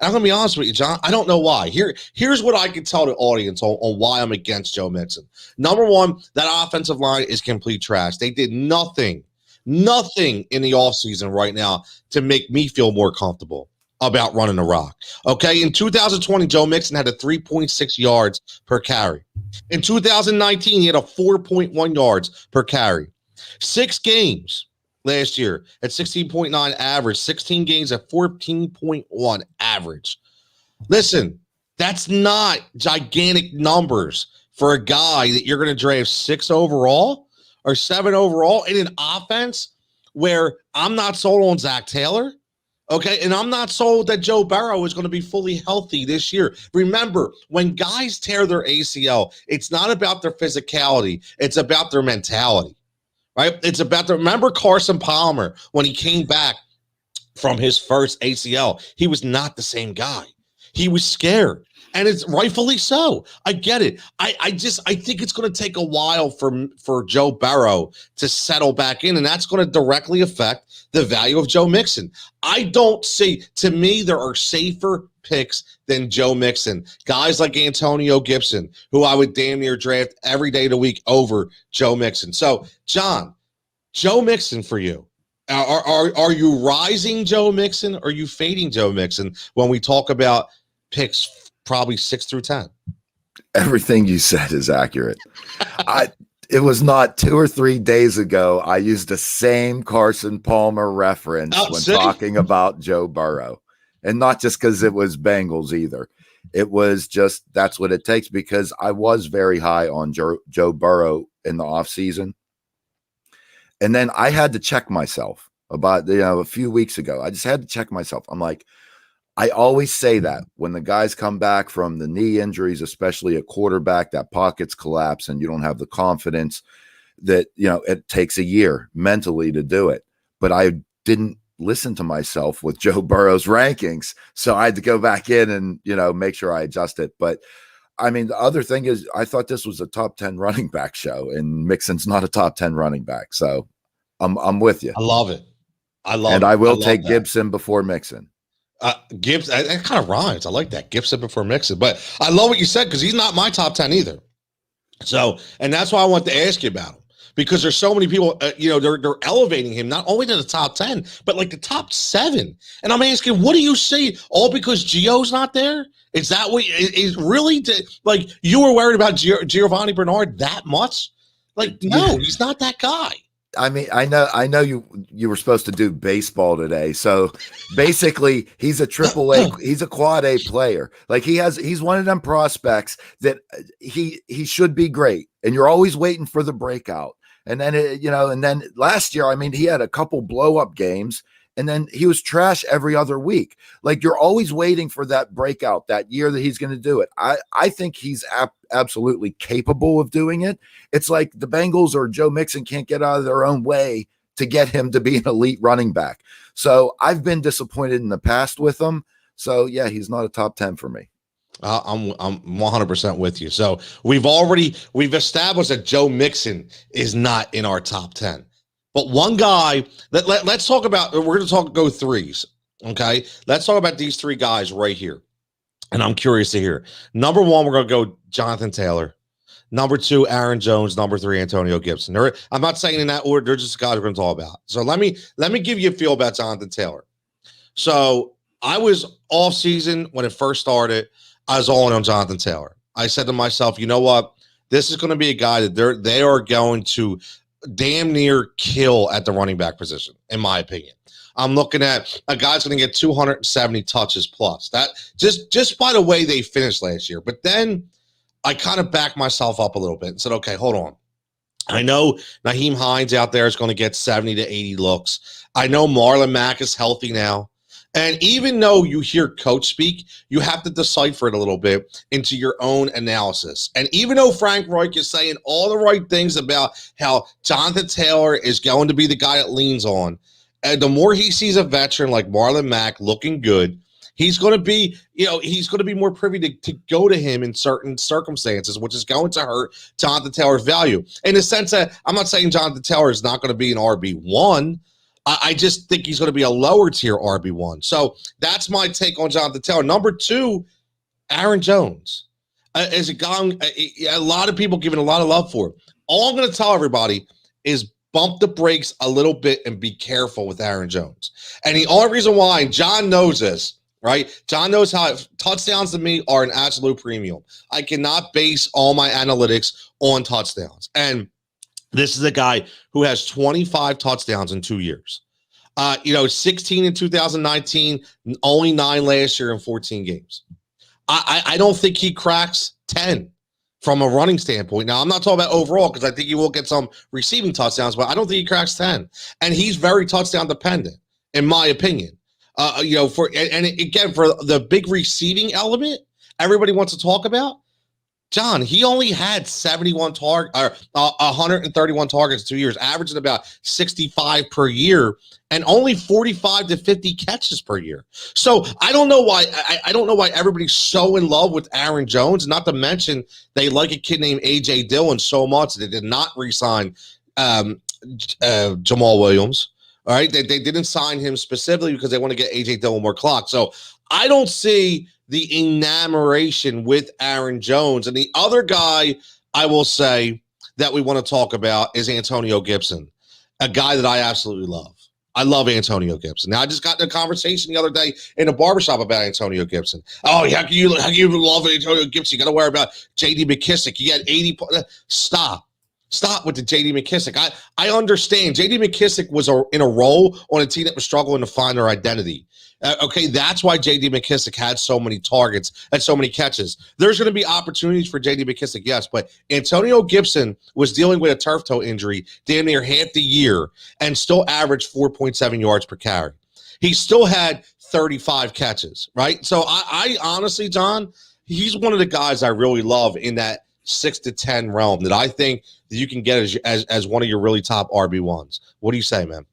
I'm going to be honest with you, John. I don't know why. Here's what I can tell the audience on why I'm against Joe Mixon. Number one, that offensive line is complete trash. They did nothing in the offseason right now to make me feel more comfortable about running the rock. Okay, in 2020, Joe Mixon had a 3.6 yards per carry. In 2019, he had a 4.1 yards per carry. 6 games, last year at 16.9 average, 16 games at 14.1 average. Listen, that's not gigantic numbers for a guy that you're going to draft 6 overall or 7 overall in an offense where I'm not sold on Zach Taylor. Okay, and I'm not sold that Joe Burrow is going to be fully healthy this year. Remember, when guys tear their ACL, it's not about their physicality, it's about their mentality, right? It's about remember Carson Palmer when he came back from his first ACL, he was not the same guy. He was scared. And it's rightfully so. I get it. I think it's going to take a while for Joe Burrow to settle back in, and that's going to directly affect the value of Joe Mixon. I don't see, to me, there are safer picks than Joe Mixon. Guys like Antonio Gibson, who I would damn near draft every day of the week over Joe Mixon. So, John, Joe Mixon for you. Are you rising Joe Mixon or are you fading Joe Mixon when we talk about picks probably 6 through 10? Everything you said is accurate. It was not 2 or 3 days ago I used the same Carson Palmer reference when talking about Joe Burrow. And not just because it was Bengals either. It was just that's what it takes, because I was very high on Joe Burrow in the offseason. And then I had to check myself about, a few weeks ago. I just had to check myself. I'm like, I always say that when the guys come back from the knee injuries, especially a quarterback, that pockets collapse and you don't have the confidence that, it takes a year mentally to do it. But I didn't listen to myself with Joe Burrow's rankings. So I had to go back in and, make sure I adjust it. But I mean, the other thing is I thought this was a top 10 running back show, and Mixon's not a top 10 running back. So I'm with you. I love it. And I will take Gibson before Mixon. Gibson, that kind of rhymes. I like that. Gibson before Mixon. But I love what you said, because he's not my top 10 either. So, and that's why I want to ask you about him, because there's so many people, they're elevating him not only to the top 10, but like the top 7. And I'm asking, what do you see? All because Gio's not there? Is that what is really like you were worried about Giovanni Bernard that much? Like, no, he's not that guy. I mean, I know you were supposed to do baseball today. So basically he's a AAA, he's a quad A player. Like he's one of them prospects that he should be great. And you're always waiting for the breakout. And then, and then last year, I mean, he had a couple blow up games, and then he was trash every other week. Like, you're always waiting for that breakout, that year that he's going to do it. I think he's absolutely capable of doing it. It's like the Bengals or Joe Mixon can't get out of their own way to get him to be an elite running back. So I've been disappointed in the past with him. So yeah, he's not a top 10 for me. I'm 100% with you. So we've established that Joe Mixon is not in our top 10. But one guy, let's talk about, we're going to go threes, okay? Let's talk about these 3 guys right here. And I'm curious to hear. Number 1, we're going to go Jonathan Taylor. Number 2, Aaron Jones. Number 3, Antonio Gibson. I'm not saying in that order. They're just guys we're going to talk about. So let me give you a feel about Jonathan Taylor. So I was off season when it first started. I was all in on Jonathan Taylor. I said to myself, you know what? This is going to be a guy that they are going to damn near kill at the running back position, in my opinion. I'm looking at a guy's going to get 270 touches plus. That just by the way they finished last year. But then I kind of backed myself up a little bit and said, okay, hold on. I know Nyheim Hines out there is going to get 70 to 80 looks. I know Marlon Mack is healthy now. And even though you hear coach speak, you have to decipher it a little bit into your own analysis. And even though Frank Reich is saying all the right things about how Jonathan Taylor is going to be the guy it leans on, and the more he sees a veteran like Marlon Mack looking good, he's going to be, he's going to be more privy to go to him in certain circumstances, which is going to hurt Jonathan Taylor's value. In the sense that I'm not saying Jonathan Taylor is not going to be an RB1. I just think he's going to be a lower tier RB1. So that's my take on Jonathan Taylor. Number 2, Aaron Jones. Is a guy a lot of people giving a lot of love for. All I'm going to tell everybody is bump the brakes a little bit and be careful with Aaron Jones. And the only reason why, and John knows this, right? John knows how touchdowns to me are an absolute premium. I cannot base all my analytics on touchdowns. And This is a guy who has 25 touchdowns in 2 years. 16 in 2019, only 9 last year in 14 games. I don't think he cracks 10 from a running standpoint. Now, I'm not talking about overall because I think he will get some receiving touchdowns, but I don't think he cracks 10. And he's very touchdown dependent, in my opinion. Again, for the big receiving element, everybody wants to talk about. John, he only had 131 targets 2 years, averaging about 65 per year, and only 45 to 50 catches per year. So I don't know why. I don't know why everybody's so in love with Aaron Jones. Not to mention they like a kid named AJ Dillon so much they did not re-sign Jamal Williams. All right, they didn't sign him specifically because they want to get AJ Dillon more clock. So I don't see the enamoration with Aaron Jones. And the other guy I will say that we want to talk about is Antonio Gibson, a guy that I absolutely love. I love Antonio Gibson. Now, I just got in a conversation the other day in a barbershop about Antonio Gibson. Oh, how can you love Antonio Gibson? You got to worry about J.D. McKissick. He had 80 Stop with the J.D. McKissick. I understand. J.D. McKissick was in a role on a team that was struggling to find their identity. Okay, that's why J.D. McKissick had so many targets and so many catches. There's going to be opportunities for J.D. McKissick, yes, but Antonio Gibson was dealing with a turf toe injury damn near half the year and still averaged 4.7 yards per carry. He still had 35 catches, right? So I honestly, John, he's one of the guys I really love in that 6 to 10 realm that I think that you can get as one of your really top RB1s. What do you say, man?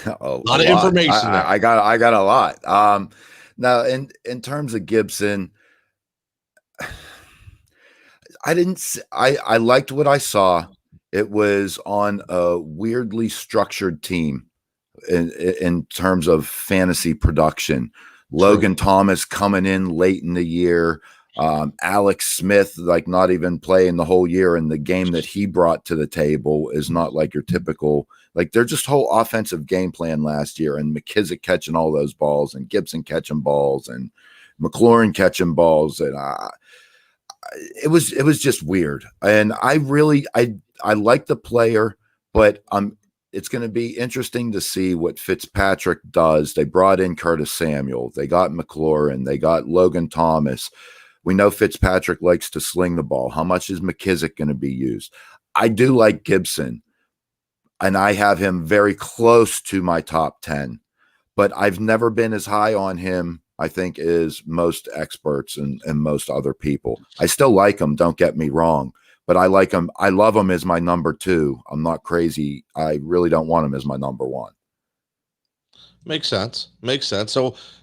A lot of information. I got a lot. Now in terms of Gibson, I liked what I saw. It was on a weirdly structured team in terms of fantasy production. Logan Thomas coming in late in the year. Alex Smith, like not even playing the whole year, and the game that he brought to the table is not like your typical, like they're just whole offensive game plan last year, and McKissick catching all those balls and Gibson catching balls and McLaurin catching balls. And it was just weird. And I like the player, but it's going to be interesting to see what Fitzpatrick does. They brought in Curtis Samuel. They got McLaurin. They got Logan Thomas. We know Fitzpatrick likes to sling the ball. How much is McKissick going to be used? I do like Gibson, and I have him very close to my top 10, but I've never been as high on him, I think, as most experts and most other people. I still like him, don't get me wrong, but I like him. I love him as my number 2. I'm not crazy. I really don't want him as my number 1. Makes sense.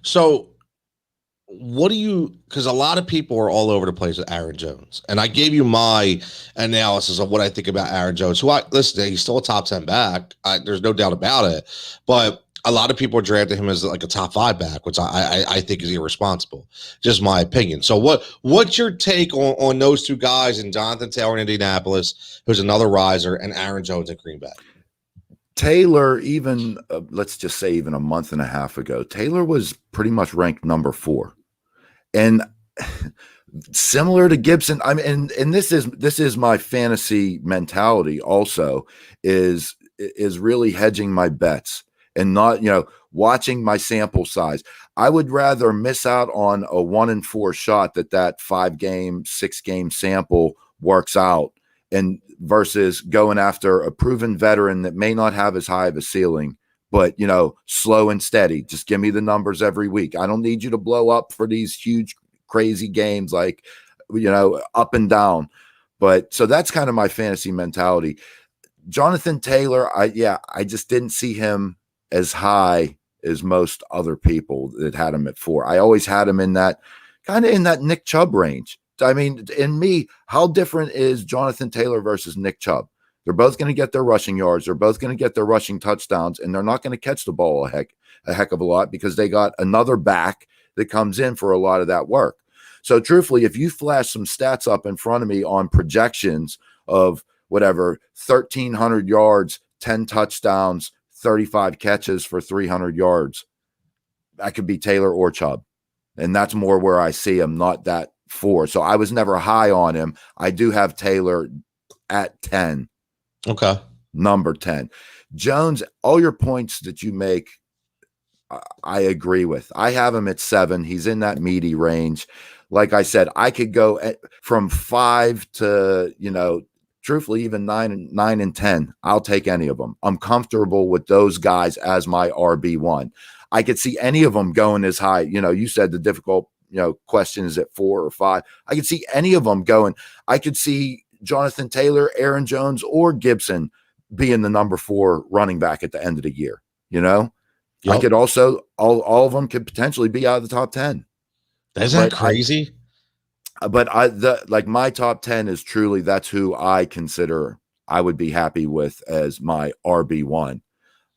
So what do you, because a lot of people are all over the place with Aaron Jones, and I gave you my analysis of what I think about Aaron Jones, who he's still a top 10 back. There's no doubt about it, but a lot of people are drafting him as like a top 5 back, which I think is irresponsible. Just my opinion. So what's your take on those two guys, and Jonathan Taylor in Indianapolis, who's another riser, and Aaron Jones in Green Bay? Taylor, even let's just say even a month and a half ago, Taylor was pretty much ranked number 4. And similar to Gibson, I mean, and this is my fantasy mentality also, is really hedging my bets and not, watching my sample size. I would rather miss out on a 1 in 4 shot that 5-game, 6-game sample works out, and versus going after a proven veteran that may not have as high of a ceiling, but slow and steady. Just give me the numbers every week. I don't need you to blow up for these huge, crazy games, like, up and down. But so that's kind of my fantasy mentality. Jonathan Taylor, I just didn't see him as high as most other people that had him at 4. I always had him in that Nick Chubb range. I mean, in me, how different is Jonathan Taylor versus Nick Chubb? They're both going to get their rushing yards. They're both going to get their rushing touchdowns, and they're not going to catch the ball a heck of a lot because they got another back that comes in for a lot of that work. So truthfully, if you flash some stats up in front of me on projections of whatever, 1,300 yards, 10 touchdowns, 35 catches for 300 yards, that could be Taylor or Chubb. And that's more where I see him, not that 4. So I was never high on him. I do have Taylor at 10. Okay. Number 10. Jones, all your points that you make, I agree with. I have him at 7. He's in that meaty range. Like I said, I could go from 5 to, truthfully, even 9 and 10. I'll take any of them. I'm comfortable with those guys as my RB1. I could see any of them going as high. You said the difficult, question is at 4 or 5. I could see any of them going. I could see Jonathan Taylor, Aaron Jones, or Gibson being the number 4 running back at the end of the year. Yep. I could also, all of them could potentially be out of the top 10. Isn't that crazy? My top 10 is truly, that's who I consider I would be happy with as my RB1.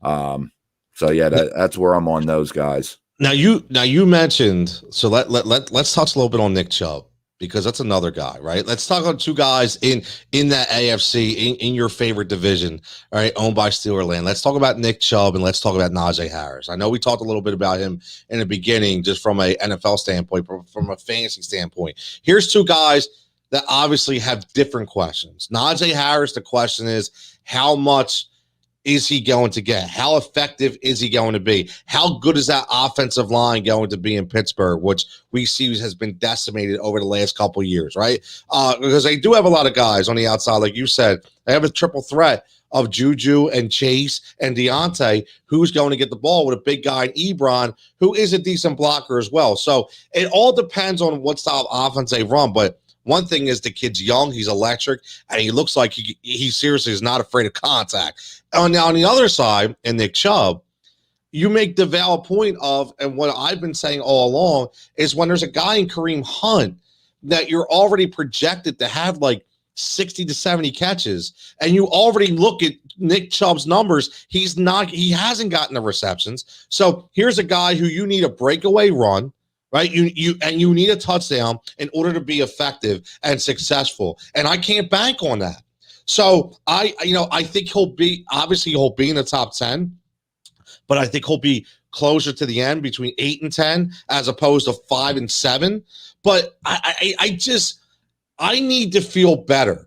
So yeah, that's where I'm on those guys. Now you mentioned, so let's touch a little bit on Nick Chubb, because that's another guy, right? Let's talk about 2 guys in that AFC in your favorite division, all right, owned by Steeler land. Let's talk about Nick Chubb and let's talk about Najee Harris. I know we talked a little bit about him in the beginning, just from a NFL standpoint, from a fantasy standpoint. Here's 2 guys that obviously have different questions. Najee Harris, the question is, how much is he going to get? How effective is he going to be? How good is that offensive line going to be in Pittsburgh, which we see has been decimated over the last couple of years, right? Because they do have a lot of guys on the outside, like you said. They have a triple threat of Juju and Chase and Deontay, who's going to get the ball with a big guy in Ebron, who is a decent blocker as well. So it all depends on what style of offense they run, but one thing is the kid's young, he's electric, and he looks like he seriously is not afraid of contact. And now on the other side, in Nick Chubb, you make the valid point of, and what I've been saying all along, is when there's a guy in Kareem Hunt that you're already projected to have like 60 to 70 catches, and you already look at Nick Chubb's numbers, he hasn't gotten the receptions. So here's a guy who you need a breakaway run, right? You need a touchdown in order to be effective and successful. And I can't bank on that. So I think he'll be in the top 10, but I think he'll be closer to the end between 8 and 10 as opposed to 5 and 7. But I need to feel better.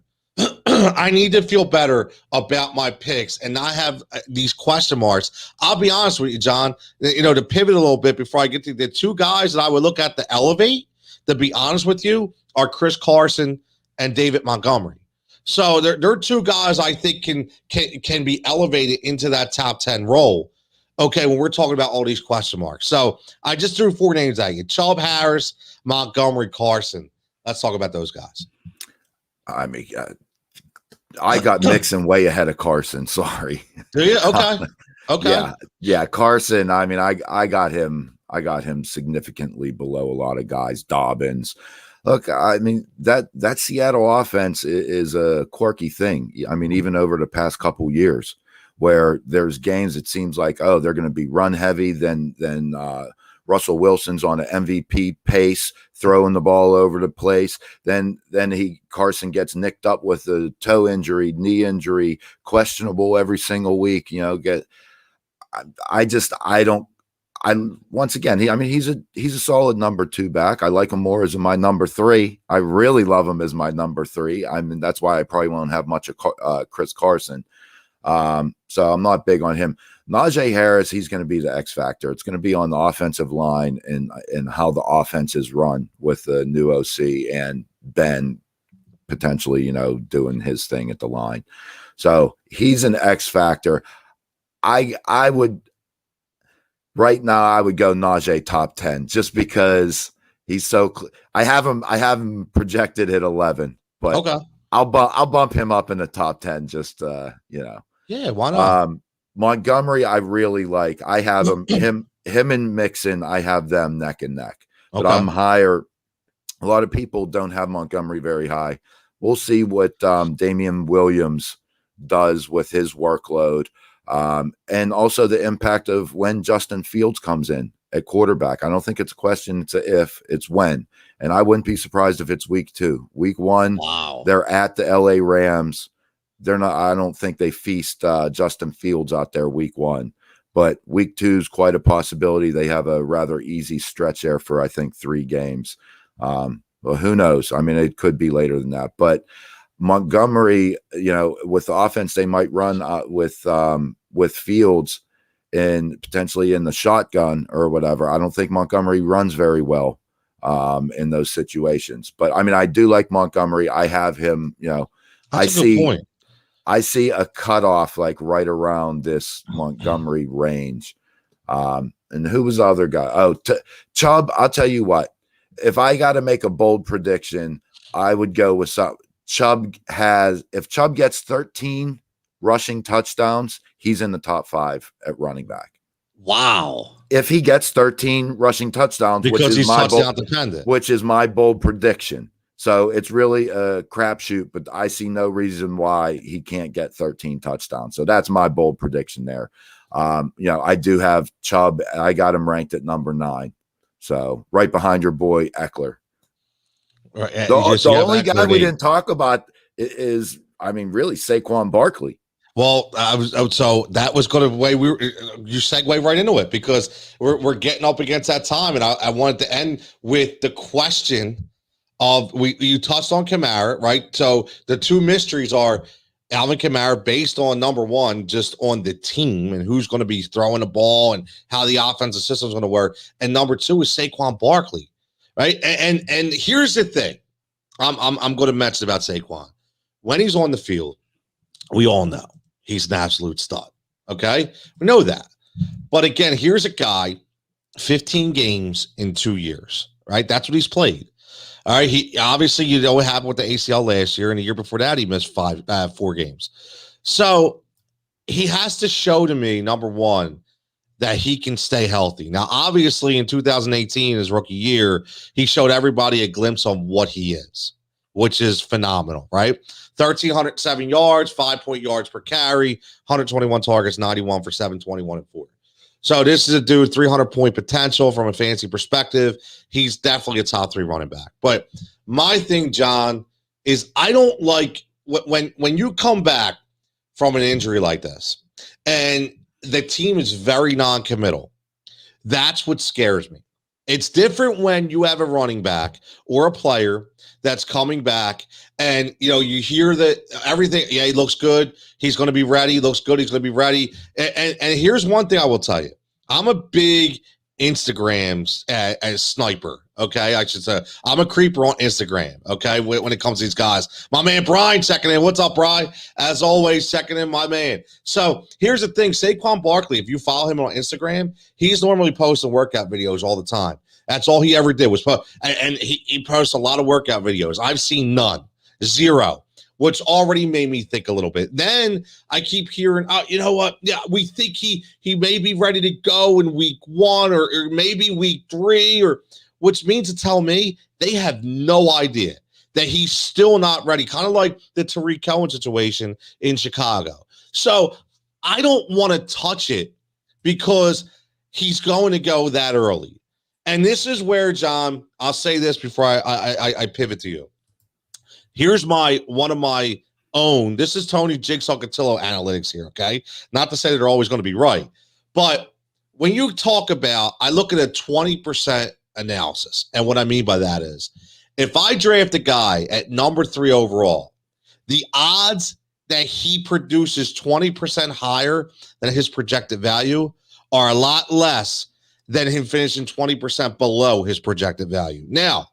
I need to feel better about my picks and not have these question marks. I'll be honest with you, John, to pivot a little bit before I get to the 2 guys that I would look at to elevate, to be honest with you, are Chris Carson and David Montgomery. So they're 2 guys I think can be elevated into that top 10 role. Okay, when we're talking about all these question marks. So I just threw 4 names at you: Chubb, Harris, Montgomery, Carson. Let's talk about those guys. I mean, I got Mixon way ahead of Carson. Sorry. Do you? Okay. Okay. Yeah. Carson. I mean, I got him significantly below a lot of guys. Dobbins. Look, I mean, that Seattle offense is a quirky thing. I mean, even over the past couple years, where there's games it seems like, oh, they're going to be run heavy, then Russell Wilson's on an MVP pace, throwing the ball over the place. Then Carson gets nicked up with a toe injury, knee injury, questionable every single week. Once again, he's a solid number 2 back. I like him more as my number 3. I really love him as my number 3. I mean, that's why I probably won't have much of Chris Carson. So I'm not big on him. Najee Harris, he's going to be the X factor. It's going to be on the offensive line and how the offense is run with the new OC and Ben potentially, doing his thing at the line. So he's an X factor. I would right now, I would go Najee top 10 just because he's so. I have him projected at 11, but okay, I'll bump him up in the top 10. Just yeah, why not? Montgomery, I really like. I have him and Mixon. I have them neck and neck, but I'm higher. A lot of people don't have Montgomery very high. We'll see what Damian Williams does with his workload. And also the impact of when Justin Fields comes in at quarterback. I don't think it's a question, it's a if, it's when. And I wouldn't be surprised if it's week 2. Week 1, They're at the LA Rams. They're not, I don't think they feast Justin Fields out there week 1. But week 2 is quite a possibility. They have a rather easy stretch there for, I think, 3 games. Well, who knows? I mean, it could be later than that. But Montgomery, with the offense they might run with Fields and potentially in the shotgun or whatever. I don't think Montgomery runs very well in those situations. But I mean, I do like Montgomery. I have him, That's a good point. I see a cutoff like right around this Montgomery range. And who was the other guy? Oh, Chubb. I'll tell you what, if I got to make a bold prediction, I would go with some. If Chubb gets 13 rushing touchdowns, he's in the top 5 at running back. Wow. If he gets 13 rushing touchdowns, because he's touchdown dependent, which is my bold prediction. So it's really a crapshoot, but I see no reason why he can't get 13 touchdowns. So that's my bold prediction there. I do have Chubb. I got him ranked at number 9. So right behind your boy Eckler. Right. The only guy we didn't talk about is, really Saquon Barkley. Well, so that was going to you segue right into it because we're getting up against that time, and I wanted to end with the question of you touched on Kamara, right? So the two mysteries are Alvin Kamara based on number one, just on the team and who's going to be throwing the ball and how the offensive system is going to work, and number two is Saquon Barkley. Right. And here's the thing. I'm going to mention about Saquon. When he's on the field, we all know he's an absolute stud. Okay. We know that. But again, here's a guy, 15 games in 2 years, right? That's what he's played. All right. He obviously, what happened with the ACL last year, and the year before that, he missed 4 games. So he has to show to me, number one, that he can stay healthy. Now, obviously, in 2018, his rookie year, he showed everybody a glimpse on what he is, which is phenomenal, right? 1,307 yards, 5.0 yards per carry, 121 targets, 91 for 721 and 4. So this is a dude, 300-point potential from a fantasy perspective. He's definitely a top 3 running back. But my thing, John, is I don't like when you come back from an injury like this and the team is very non-committal. That's what scares me. It's different when you have a running back or a player that's coming back and, you hear that everything, yeah, he looks good. He's going to be ready. Looks good. He's going to be ready. And here's one thing I will tell you. I'm a big Instagram as sniper. Okay. I should say I'm a creeper on Instagram. Okay. When it comes to these guys, my man, Brian checking in. What's up, Brian? As always, checking in, my man. So here's the thing. Saquon Barkley, if you follow him on Instagram, he's normally posting workout videos all the time. That's all he ever did was post. And he posts a lot of workout videos. I've seen none, 0, which already made me think a little bit. Then I keep hearing, you know what? Yeah, we think he may be ready to go in week 1 or maybe week 3, which means to tell me they have no idea that he's still not ready, kind of like the Tariq Cohen situation in Chicago. So I don't want to touch it because he's going to go that early. And this is where, John, I'll say this before I pivot to you. Here's one of my own. This is Tony Jigsaw Cutillo analytics here, okay? Not to say that they're always going to be right. But when you talk about, I look at a 20% analysis. And what I mean by that is, if I draft a guy at number 3 overall, the odds that he produces 20% higher than his projected value are a lot less than him finishing 20% below his projected value. Now,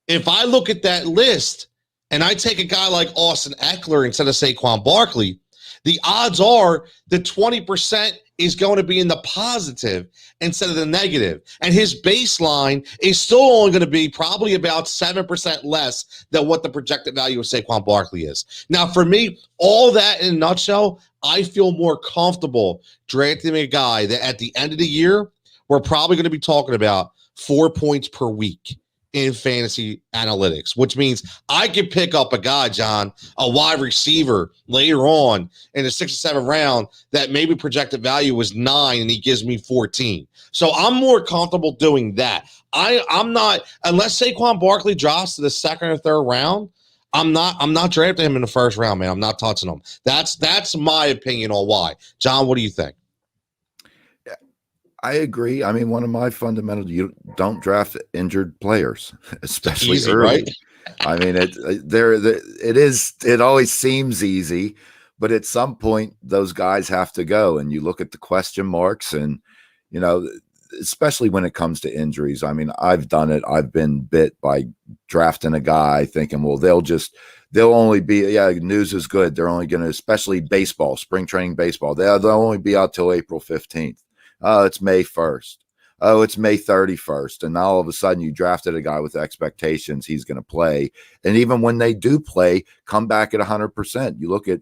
if I look at that list and I take a guy like Austin Eckler instead of Saquon Barkley, the odds are the 20% is going to be in the positive instead of the negative. And his baseline is still only going to be probably about 7% less than what the projected value of Saquon Barkley is. Now, for me, all that in a nutshell, I feel more comfortable drafting a guy that at the end of the year, we're probably going to be talking about 4 points per week in fantasy analytics, which means I can pick up a guy, John, a wide receiver later on in the 6th or 7th round that maybe projected value was 9 and he gives me 14. So I'm more comfortable doing that. I'm not, unless Saquon Barkley drops to the 2nd or 3rd round, I'm not drafting him in the 1st round, man. I'm not touching him. That's my opinion on why. John, what do you think? I agree. I mean, one of my fundamentals, you don't draft injured players, especially easy, early. Right? I mean, it always seems easy, but at some point those guys have to go. And you look at the question marks and, you know, especially when it comes to injuries. I mean, I've done it. I've been bit by drafting a guy thinking, well, they'll only be, news is good. They're only going to, especially baseball, spring training baseball. They'll only be out till April 15th. Oh, it's May 1st. Oh, it's May 31st. And now all of a sudden you drafted a guy with expectations he's going to play. And even when they do play, come back at 100%. You look at,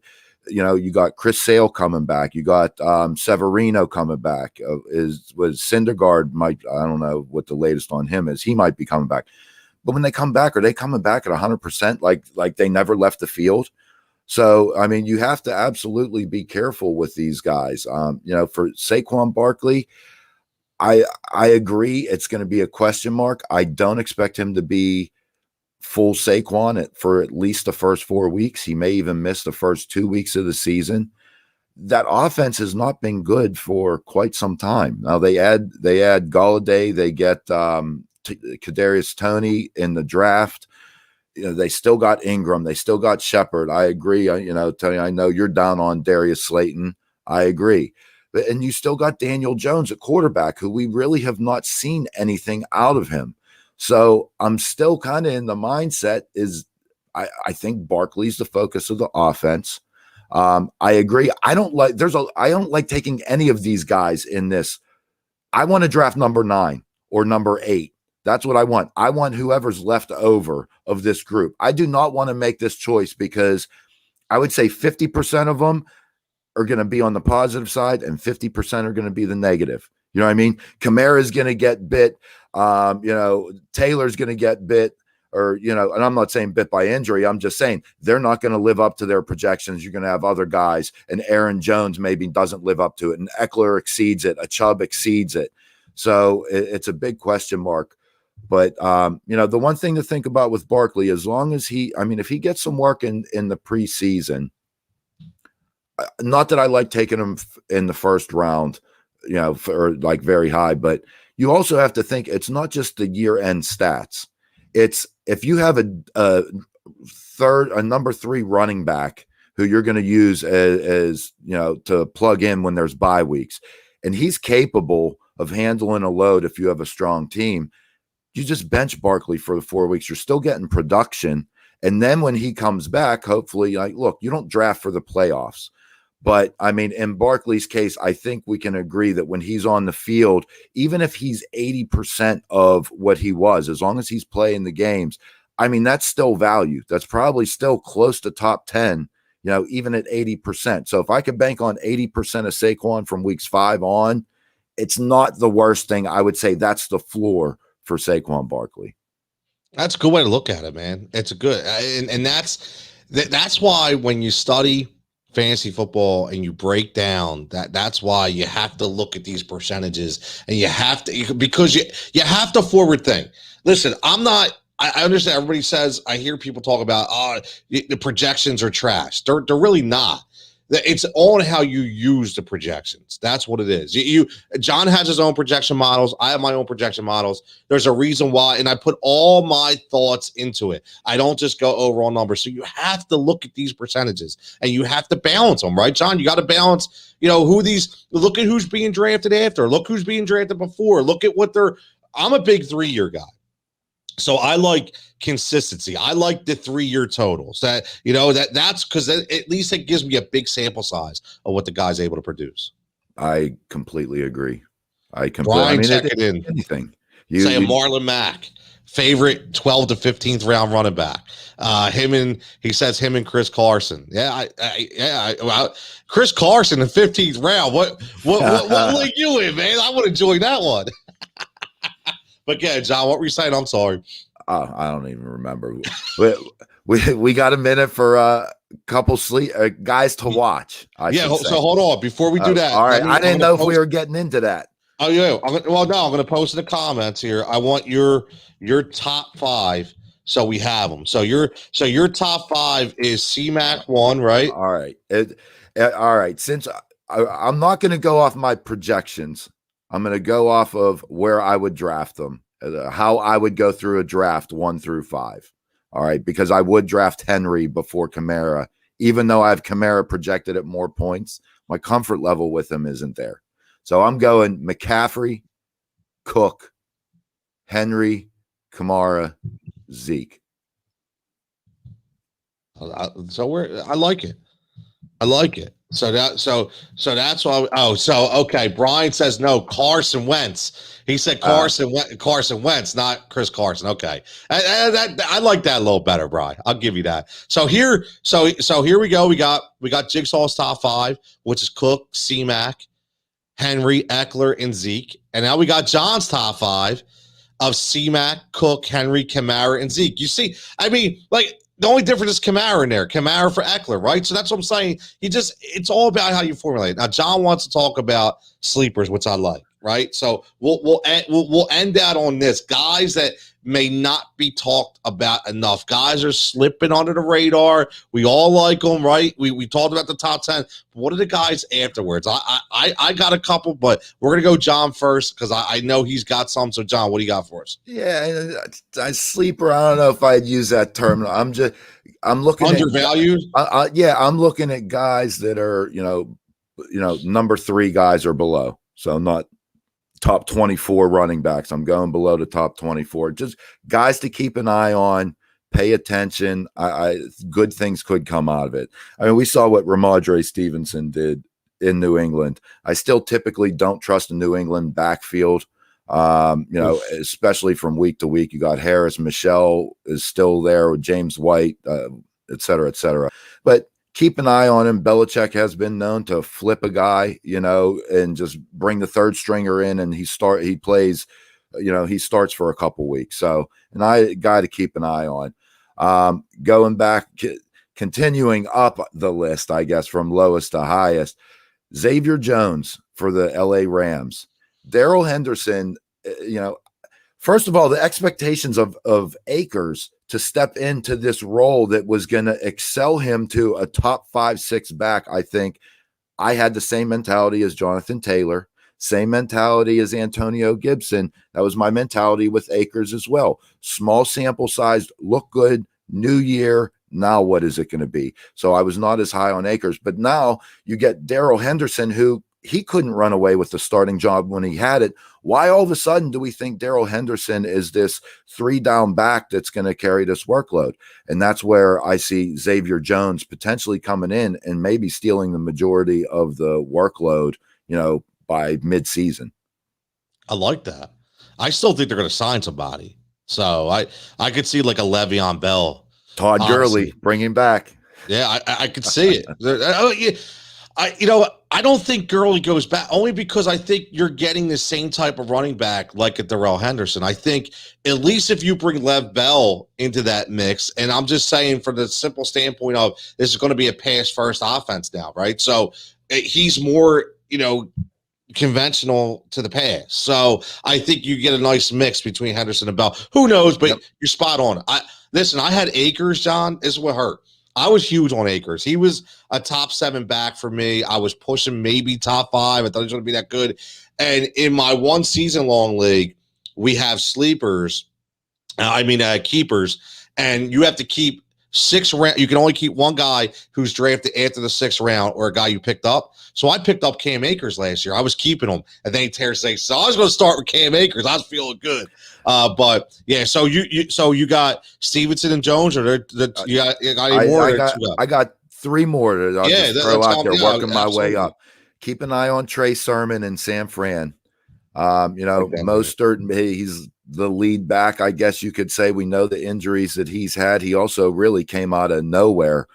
you got Chris Sale coming back. You got Severino coming back. Was Syndergaard I don't know what the latest on him is. He might be coming back. But when they come back, are they coming back at 100% like they never left the field? So, I mean, you have to absolutely be careful with these guys. For Saquon Barkley, I agree it's going to be a question mark. I don't expect him to be full Saquon for at least the first 4 weeks. He may even miss the first 2 weeks of the season. That offense has not been good for quite some time. Now they add Golladay, they get Kadarius Toney in the draft. They still got Ingram, they still got Shepard. I agree. Tony, I know you're down on Darius Slayton. I agree. And you still got Daniel Jones at quarterback, who we really have not seen anything out of him. So I'm still kind of in the mindset I think Barkley's the focus of the offense. I agree. I don't like taking any of these guys in this. I want to draft number 9 or number 8. That's what I want. I want whoever's left over of this group. I do not want to make this choice because I would say 50% of them are going to be on the positive side and 50% are going to be the negative. You know what I mean? Kamara's going to get bit. Taylor's going to get bit, and I'm not saying bit by injury. I'm just saying they're not going to live up to their projections. You're going to have other guys, and Aaron Jones maybe doesn't live up to it, and Eckler exceeds it, a Chubb exceeds it. So it's a big question mark. But, the one thing to think about with Barkley, as long as if he gets some work in the preseason, not that I like taking him in the first round, for like very high, but you also have to think it's not just the year-end stats. It's if you have a number 3 running back who you're going to use as to plug in when there's bye weeks, and he's capable of handling a load if you have a strong team, you just bench Barkley for the 4 weeks. You're still getting production. And then when he comes back, hopefully, look, you don't draft for the playoffs. But, in Barkley's case, I think we can agree that when he's on the field, even if he's 80% of what he was, as long as he's playing the games, that's still value. That's probably still close to top 10, even at 80%. So if I could bank on 80% of Saquon from weeks 5 on, it's not the worst thing. I would say that's the floor for Saquon Barkley. That's a good way to look at it, man. It's a good, and that's why when you study fantasy football and you break down that's why you have to look at these percentages, and you have to, because you have to forward think. Listen, I understand everybody says, I hear people talk about, the projections are trash. They're really not. It's on how you use the projections. That's what it is. John has his own projection models. I have my own projection models. There's a reason why, and I put all my thoughts into it. I don't just go overall numbers. So you have to look at these percentages, and you have to balance them, right, John? You got to balance, look at who's being drafted after. Look who's being drafted before. Look at I'm a big 3-year guy. So I like consistency. I like the 3-year totals. That's because at least it gives me a big sample size of what the guy's able to produce. I completely agree. Brian, check it in. Anything. Say a Marlon Mack, favorite 12 to 15th round running back. He says him and Chris Carson. Chris Carson in 15th round. What league you in, man? I want to join that one. But yeah, John, what were you saying? I'm sorry. I don't even remember. we got a minute for a couple guys to watch. So hold on before we do that. All right, I didn't know if we were getting into that. Oh yeah. I'm going to post in the comments here. I want your top 5, so we have them. So your top 5 is CMAC 1, right? All right. All right. Since I'm not going to go off my projections. I'm going to go off of where I would draft them, how I would go through a draft 1 through 5. All right, because I would draft Henry before Kamara, even though I have Kamara projected at more points. My comfort level with him isn't there. So I'm going McCaffrey, Cook, Henry, Kamara, Zeke. So I like it. I like it. So that's why. Okay. Brian says no. Carson Wentz. He said Carson Wentz, not Chris Carson. Okay, I like that a little better, Brian. I'll give you that. So here we go. We got Jigsaw's top 5, which is Cook, C-Mac, Henry, Eckler, and Zeke, and now we got John's top 5 of C-Mac, Cook, Henry, Kamara, and Zeke. You see, I mean, like. The only difference is Kamara in there. Kamara for Eckler, right? So that's what I'm saying. It's all about how you formulate. Now, John wants to talk about sleepers, which I like, right? So we'll end that on this. Guys that may not be talked about enough. Guys are slipping under the radar. We all like them, right? We talked about the top 10. What are the guys afterwards? I got a couple, but we're going to go John first because I know he's got some. So, John, what do you got for us? Yeah, I sleeper. I don't know if I'd use that term. I'm looking undervalued. I'm looking at guys that are, number 3 guys or below. So not top 24 running backs. I'm going below the top 24. Just guys to keep an eye on, pay attention. Good things could come out of it. I mean, we saw what Ramondre Stevenson did in New England. I still typically don't trust the New England backfield. Especially from week to week. You got Harris, Michelle is still there with James White, et cetera, et cetera. But keep an eye on him. Belichick has been known to flip a guy, and just bring the third stringer in, and he plays, he starts for a couple weeks. So, a guy to keep an eye on. Going back, continuing up the list, I guess, from lowest to highest, Xavier Jones for the LA Rams. Darrell Henderson, first of all, the expectations of Akers to step into this role that was going to excel him to a top 5-6 back. I think I had the same mentality as Jonathan Taylor, same mentality as Antonio Gibson. That was my mentality with Akers as well. Small sample size, look good, new year. Now what is it going to be? So I was not as high on Akers, but now you get Darrell Henderson, who he couldn't run away with the starting job when he had it. Why all of a sudden do we think Darrell Henderson is this 3-down back that's going to carry this workload? And that's where I see Xavier Jones potentially coming in and maybe stealing the majority of the workload, by mid-season. I like that. I still think they're going to sign somebody. So I could see like a Le'Veon Bell. Todd Gurley, bring him back. Yeah, I could see it. I don't think Gurley goes back, only because I think you're getting the same type of running back like a Darrell Henderson. I think at least if you bring Lev Bell into that mix, and I'm just saying for the simple standpoint of this is going to be a pass-first offense now, right? So he's more, conventional to the pass. So I think you get a nice mix between Henderson and Bell. Who knows, but You're spot on. I had Akers, John. This is what hurt. I was huge on Akers. He was a top 7 back for me. I was pushing maybe top 5. I thought he was going to be that good. And in my 1 season long league, we have sleepers. Keepers. And you have to keep 6 rounds. You can only keep 1 guy who's drafted after the 6th round or a guy you picked up. So I picked up Cam Akers last year. I was keeping him. And then he tears things. So I was going to start with Cam Akers. I was feeling good. But yeah, so you got Stevenson and Jones, or you got any more? I got 3 more that I'll just throw out there, working my way up. Keep an eye on Trey Sermon and San Fran. Mostert, he's the lead back, I guess you could say. We know the injuries that he's had. He also really came out of nowhere,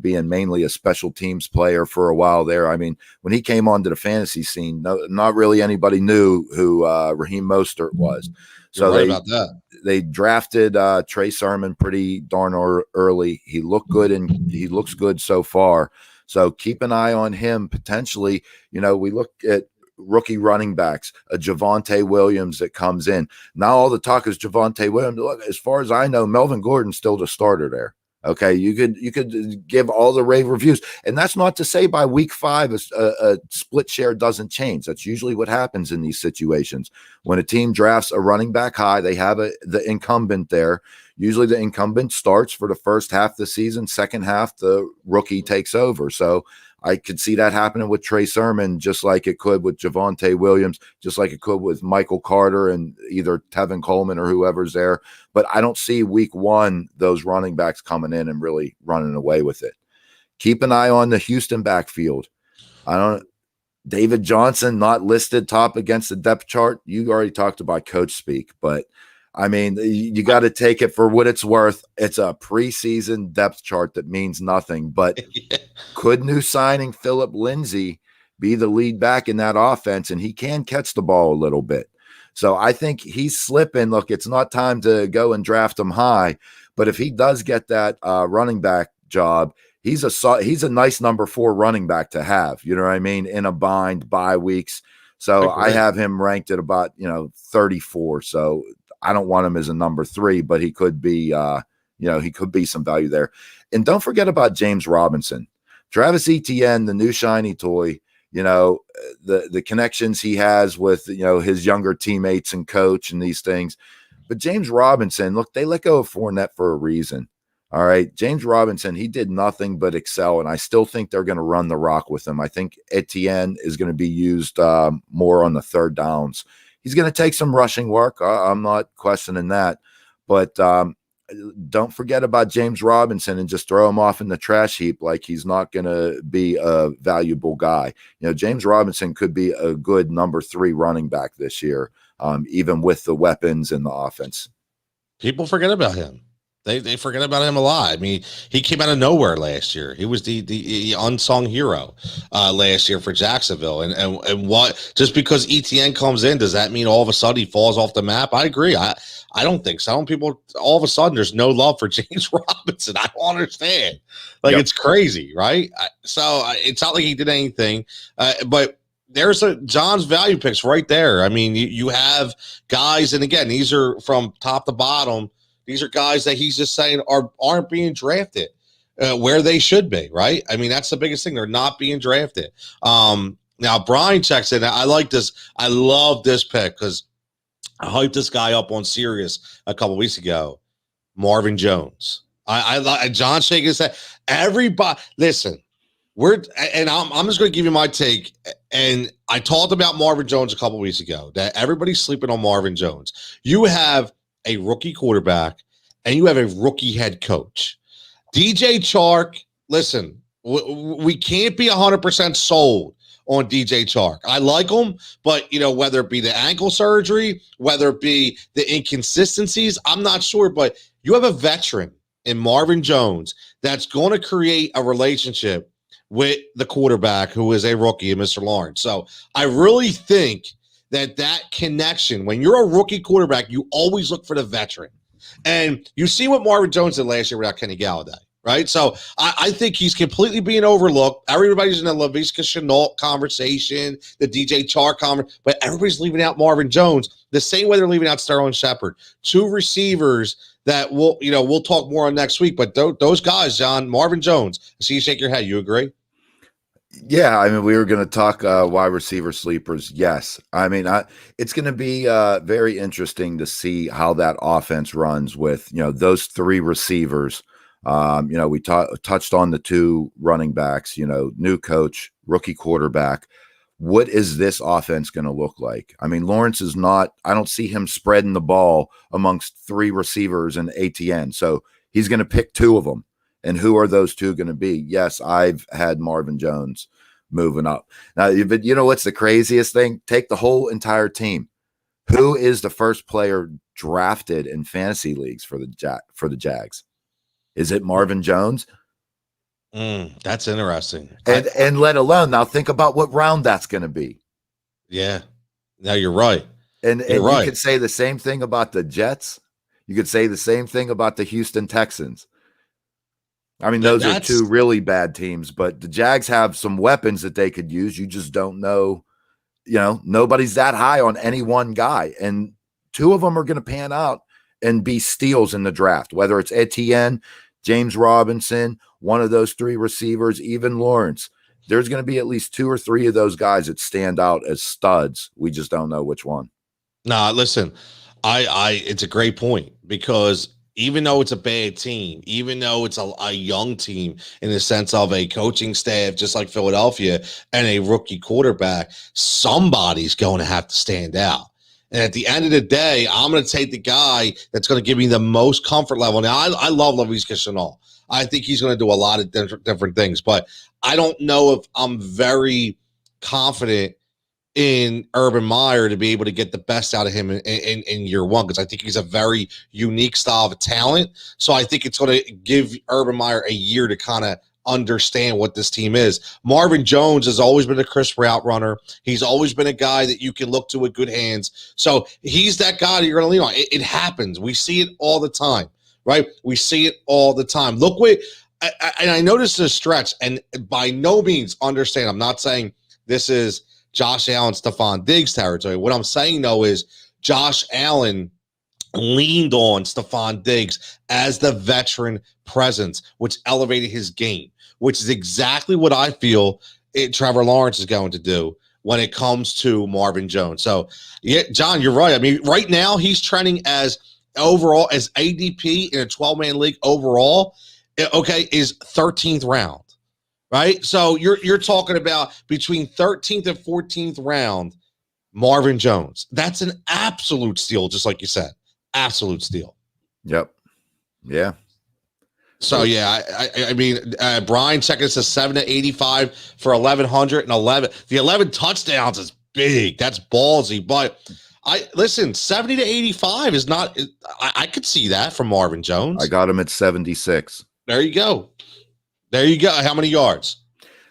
being mainly a special teams player for a while there. I mean, when he came onto the fantasy scene, not really anybody knew who Raheem Mostert was. So they drafted Trey Sermon pretty darn early. He looked good, and he looks good so far. So keep an eye on him. Potentially, we look at rookie running backs, a Javonte Williams that comes in. Now all the talk is Javonte Williams. Look, as far as I know, Melvin Gordon's still the starter there. Okay, you could give all the rave reviews, and that's not to say by week 5 a split share doesn't change. That's usually what happens in these situations. When a team drafts a running back high, they have the incumbent there. Usually the incumbent starts for the first half of the season, second half the rookie takes over. So I could see that happening with Trey Sermon, just like it could with Javonte Williams, just like it could with Michael Carter and either Tevin Coleman or whoever's there. But I don't see week 1 those running backs coming in and really running away with it. Keep an eye on the Houston backfield. David Johnson not listed top against the depth chart. You already talked about coach speak, but I mean, you got to take it for what it's worth. It's a preseason depth chart that means nothing. But could new signing Philip Lindsay be the lead back in that offense? And he can catch the ball a little bit. So I think he's slipping. Look, it's not time to go and draft him high. But if he does get that running back job, he's a nice number 4 running back to have. You know what I mean? In a bind, bye weeks. So I have him ranked at about 34. So I don't want him as a number 3, but he could be, he could be some value there. And don't forget about James Robinson, Travis Etienne, the new shiny toy. The connections he has with his younger teammates and coach and these things. But James Robinson, look, they let go of Fournette for a reason. All right, James Robinson, he did nothing but excel, and I still think they're going to run the rock with him. I think Etienne is going to be used more on the third downs. He's going to take some rushing work. I'm not questioning that. But don't forget about James Robinson and just throw him off in the trash heap like he's not going to be a valuable guy. James Robinson could be a good number 3 running back this year, even with the weapons and the offense. People forget about him. They forget about him a lot. I mean, he came out of nowhere last year. He was the unsung hero last year for Jacksonville. And what, just because ETN comes in, does that mean all of a sudden he falls off the map? I agree. I don't think so. People, all of a sudden, there's no love for James Robinson. I don't understand. It's crazy, right? It's not like he did anything. But there's John's value picks right there. I mean, you have guys, and again, these are from top to bottom. These are guys that he's just saying aren't being drafted where they should be, right? I mean, that's the biggest thing. They're not being drafted. Now, Brian checks in. I like this. I love this pick because I hyped this guy up on Sirius a couple weeks ago. Marvin Jones. John shaking his head. Everybody, listen. I'm just going to give you my take. And I talked about Marvin Jones a couple weeks ago that everybody's sleeping on Marvin Jones. You have a rookie quarterback, and you have a rookie head coach. DJ Chark, listen, we can't be 100% sold on DJ Chark. I like him, but, whether it be the ankle surgery, whether it be the inconsistencies, I'm not sure. But you have a veteran in Marvin Jones that's going to create a relationship with the quarterback who is a rookie, Mr. Lawrence. So I really think that connection, when you're a rookie quarterback, you always look for the veteran. And you see what Marvin Jones did last year without Kenny Galladay, right? So I think he's completely being overlooked. Everybody's in the Laviska Shenault conversation, the DJ Chark conversation, but everybody's leaving out Marvin Jones the same way they're leaving out Sterling Shepard. 2 receivers that we'll talk more on next week. But those guys, John, Marvin Jones, I see you shake your head. You agree? Yeah, I mean, we were going to talk wide receiver sleepers. Yes. I mean, it's going to be very interesting to see how that offense runs with, those 3 receivers. We touched on the 2 running backs, new coach, rookie quarterback. What is this offense going to look like? I mean, Lawrence is not, I don't see him spreading the ball amongst 3 receivers and ATN. So he's going to pick 2 of them. And who are those 2 going to be? Yes, I've had Marvin Jones moving up. Now, but what's the craziest thing? Take the whole entire team. Who is the first player drafted in fantasy leagues for the Jags? Is it Marvin Jones? That's interesting. And let alone, now think about what round that's going to be. Yeah. Now you're right. And you could say the same thing about the Jets. You could say the same thing about the Houston Texans. I mean, those are 2 really bad teams, but the Jags have some weapons that they could use. You just don't know, nobody's that high on any one guy. And 2 of them are going to pan out and be steals in the draft, whether it's Etienne, James Robinson, one of those three receivers, even Lawrence. There's going to be at least 2 or 3 of those guys that stand out as studs. We just don't know which one. Nah, listen, it's a great point, because even though it's a bad team, even though it's a young team in the sense of a coaching staff, just like Philadelphia, and a rookie quarterback, somebody's going to have to stand out. And at the end of the day, I'm going to take the guy that's going to give me the most comfort level. Now, I love Laviska Shenault. I think he's going to do a lot of different things, but I don't know if I'm very confident in Urban Meyer to be able to get the best out of him in year one, because I think he's a very unique style of talent. So I think it's going to give Urban Meyer a year to kind of understand what this team is. Marvin Jones has always been a crisp route runner. He's always been a guy that you can look to with good hands. So he's that guy that you're going to lean on. It happens. We see it all the time, right? We see it all the time. Look what, and I noticed a stretch, and by no means understand, I'm not saying this is Josh Allen, Stephon Diggs territory. What I'm saying, though, is Josh Allen leaned on Stephon Diggs as the veteran presence, which elevated his game, which is exactly what I feel Trevor Lawrence is going to do when it comes to Marvin Jones. So, yeah, John, you're right. I mean, right now he's trending as overall, as ADP in a 12-man league overall, okay, is 13th round. Right, so you're talking about between 13th and 14th round, Marvin Jones. That's an absolute steal, just like you said, absolute steal. Yep. Yeah. So yeah, I mean, Brian checking us a 7 to 85 for 1,111. The 11 touchdowns is big. That's ballsy. But listen, 70 to 85 is not. I could see that from Marvin Jones. I got him at 76. There you go. There you go. How many yards?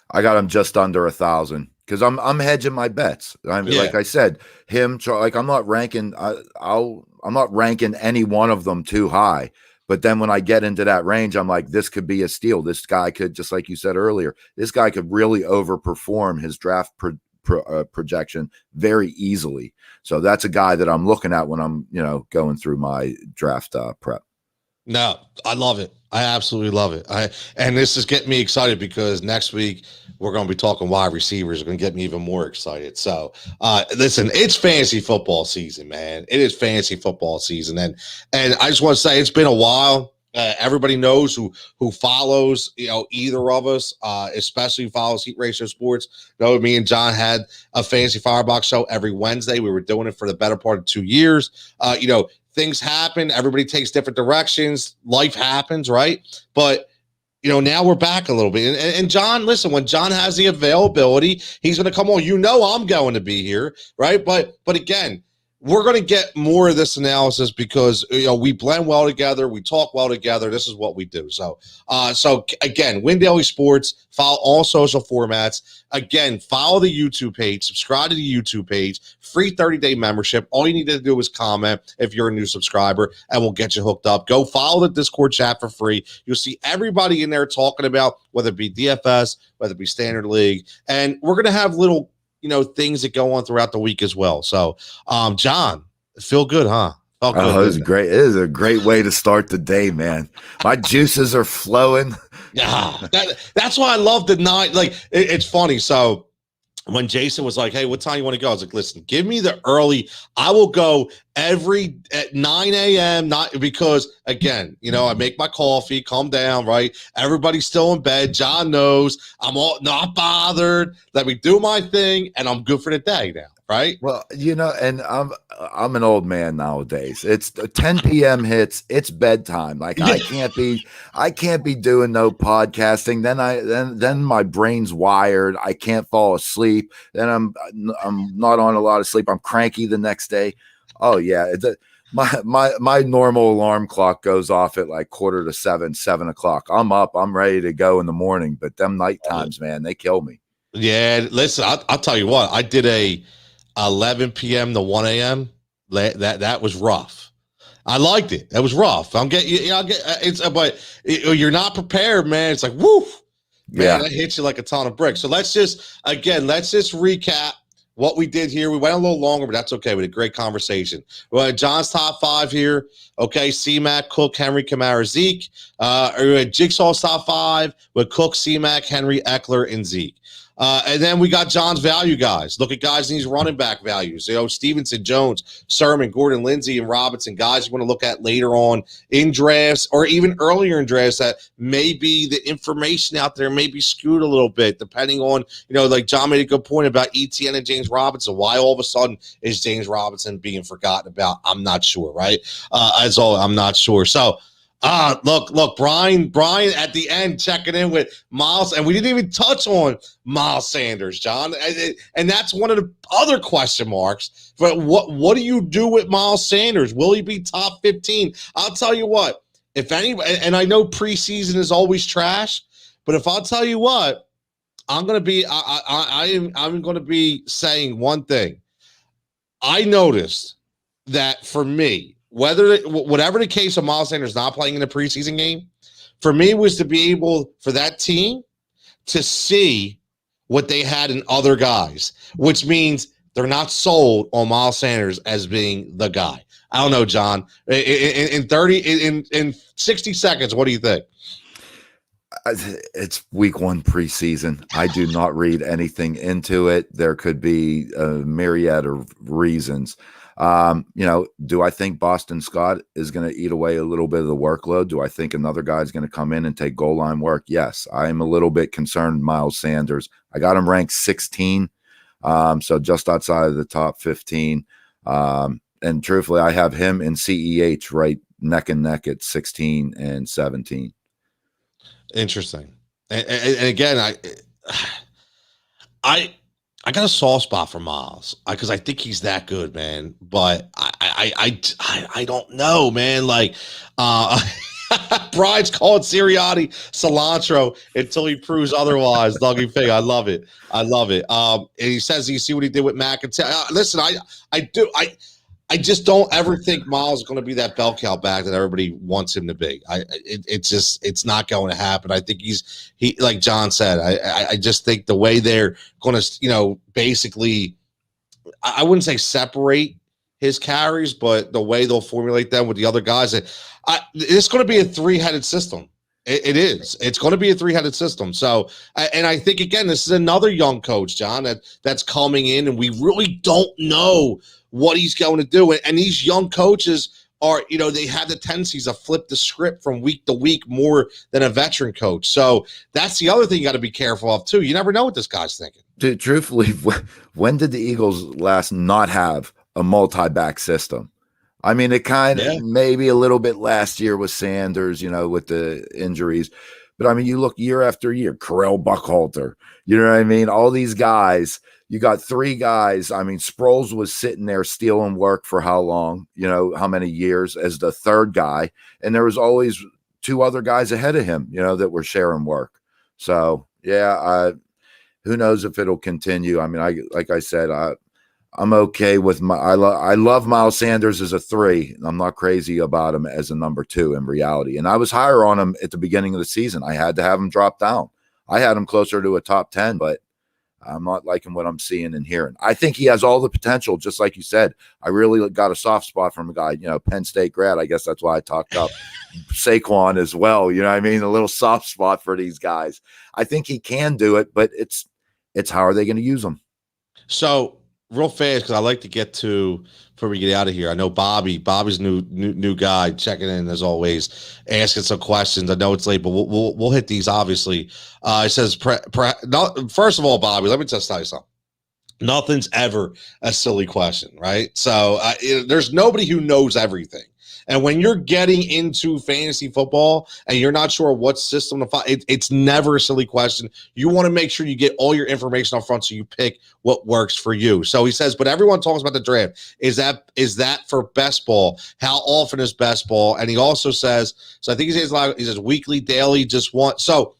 I got him just under 1,000, because I'm hedging my bets. I mean, like I said, like I'm not ranking. I'm not ranking any one of them too high. But then when I get into that range, I'm like, this could be a steal. This guy could, just like you said earlier, this guy could really overperform his draft projection very easily. So that's a guy that I'm looking at when I'm, going through my draft prep. No, I love it. I absolutely love it. And this is getting me excited, because next week we're going to be talking wide receivers. Are going to get me even more excited. So, listen, it's fantasy football season, man. It is fantasy football season, and I just want to say it's been a while. Everybody knows who follows, either of us, especially who follows Heat Ratio Sports. Me and John had a Fantasy Firebox show every Wednesday. We were doing it for the better part of 2 years. Things happen. Everybody takes different directions. Life happens, right? But, now we're back a little bit. And John, listen, when John has the availability, he's going to come on. I'm going to be here, right? But again, we're going to get more of this analysis, because we blend well together, we talk well together. This is what we do. So again, Win Daily Sports. Follow all social formats. Again, follow the YouTube page. Subscribe to the YouTube page. Free 30-day membership. All you need to do is comment if you're a new subscriber, and we'll get you hooked up. Go follow the Discord chat for free. You'll see everybody in there talking about whether it be DFS, whether it be Standard League, and we're going to have little things that go on throughout the week as well. So, John, feel good, huh? It was great. It is a great way to start the day, man. My juices are flowing. Yeah, that's why I love the night. Like, it's funny. So when Jason was like, hey, what time you want to go? I was like, listen, give me the early. I will go at 9 a.m. Not because, again, I make my coffee, calm down, right? Everybody's still in bed. John knows I'm all not bothered. Let me do my thing, and I'm good for the day now, right? Well, and I'm an old man nowadays. It's 10 p.m. hits. It's bedtime. Like I can't be doing no podcasting. Then my brain's wired. I can't fall asleep. Then I'm not on a lot of sleep. I'm cranky the next day. Oh yeah, my normal alarm clock goes off at like 6:45, 7 o'clock. I'm up. I'm ready to go in the morning. But them night times, man, they kill me. Yeah, listen, I'll tell you what. I did a 11 p.m. to 1 a.m. That was rough. I liked it. That was rough. But you're not prepared, man. It's like, woof, man, that hits you like a ton of bricks. So let's just recap what we did here, we went a little longer, but that's okay. We had a great conversation. We had John's top 5 here. Okay, C-Mac, Cook, Henry, Kamara, Zeke. We had Jigsaw's top 5 with Cook, C-Mac, Henry, Eckler, and Zeke. And then we got John's value guys. Look at guys in these running back values. Stevenson, Jones, Sermon, Gordon, Lindsey, and Robinson. Guys you want to look at later on in drafts or even earlier in drafts that maybe the information out there may be skewed a little bit depending on, like John made a good point about ETN and James Robinson. Why all of a sudden is James Robinson being forgotten about? I'm not sure, right? I'm not sure. So, look, Brian at the end checking in with Miles, and we didn't even touch on Miles Sanders, John. And that's one of the other question marks. But what do you do with Miles Sanders? Will he be top 15? I'll tell you what, if anybody, and I know preseason is always trash, but if I'll tell you what, I'm going to be, I'm going to be saying one thing. I noticed that for me, whatever the case of Miles Sanders not playing in the preseason game, for me was to be able for that team to see what they had in other guys, which means they're not sold on Miles Sanders as being the guy. I don't know, John. In 60 seconds, what do you think? It's week 1 preseason. I do not read anything into it. There could be a myriad of reasons. Do I think Boston Scott is going to eat away a little bit of the workload? Do I think another guy is going to come in and take goal line work? Yes. I'm a little bit concerned Miles Sanders. I got him ranked 16, so just outside of the top 15. And truthfully, I have him and CEH right neck and neck at 16 and 17. Interesting. And again, I got a soft spot for Miles because I think he's that good, man. But I don't know, man. Like, Bride's called Sirianni cilantro until he proves otherwise. Dougie Fig, I love it. And he says, you see what he did with McIntyre. Listen, I just don't ever think Miles is going to be that bell cow back that everybody wants him to be. It's not going to happen. I think he like John said. I just think the way they're going to basically, I wouldn't say separate his carries, but the way they'll formulate them with the other guys, it's going to be a 3-headed system. It is. It's going to be a 3-headed system. So, and I think again, this is another young coach, John, that's coming in, and we really don't know what he's going to do. And these young coaches are, they have the tendencies to flip the script from week to week more than a veteran coach. So that's the other thing you got to be careful of too. You never know what this guy's thinking. Dude, truthfully, when did the Eagles last not have a multi-back system? I mean, it kind of maybe a little bit last year with Sanders, with the injuries. But I mean, you look year after year, Carell Buckhalter, you know what I mean? All these guys, you got 3 guys. I mean, Sproles was sitting there stealing work for how long, how many years as the 3rd guy. And there was always 2 other guys ahead of him, that were sharing work. So, who knows if it'll continue. I mean, like I said, I'm okay with I love Miles Sanders as a 3. I'm not crazy about him as a number 2 in reality. And I was higher on him at the beginning of the season. I had to have him drop down. I had him closer to a top 10, but I'm not liking what I'm seeing and hearing. I think he has all the potential, just like you said. I really got a soft spot from a guy, Penn State grad. I guess that's why I talked up Saquon as well. You know what I mean? A little soft spot for these guys. I think he can do it, but it's how are they going to use him? So real fast, because I like to get to before we get out of here. I know Bobby's new guy checking in as always, asking some questions. I know it's late, but we'll hit these obviously. It says, first of all, Bobby, let me just tell you something. Nothing's ever a silly question, right? So there's nobody who knows everything. And when you're getting into fantasy football and you're not sure what system to follow, it's never a silly question. You want to make sure you get all your information up front so you pick what works for you. So he says, but everyone talks about the draft. Is that for best ball? How often is best ball? And he also says, so I think he says weekly, daily, just one. So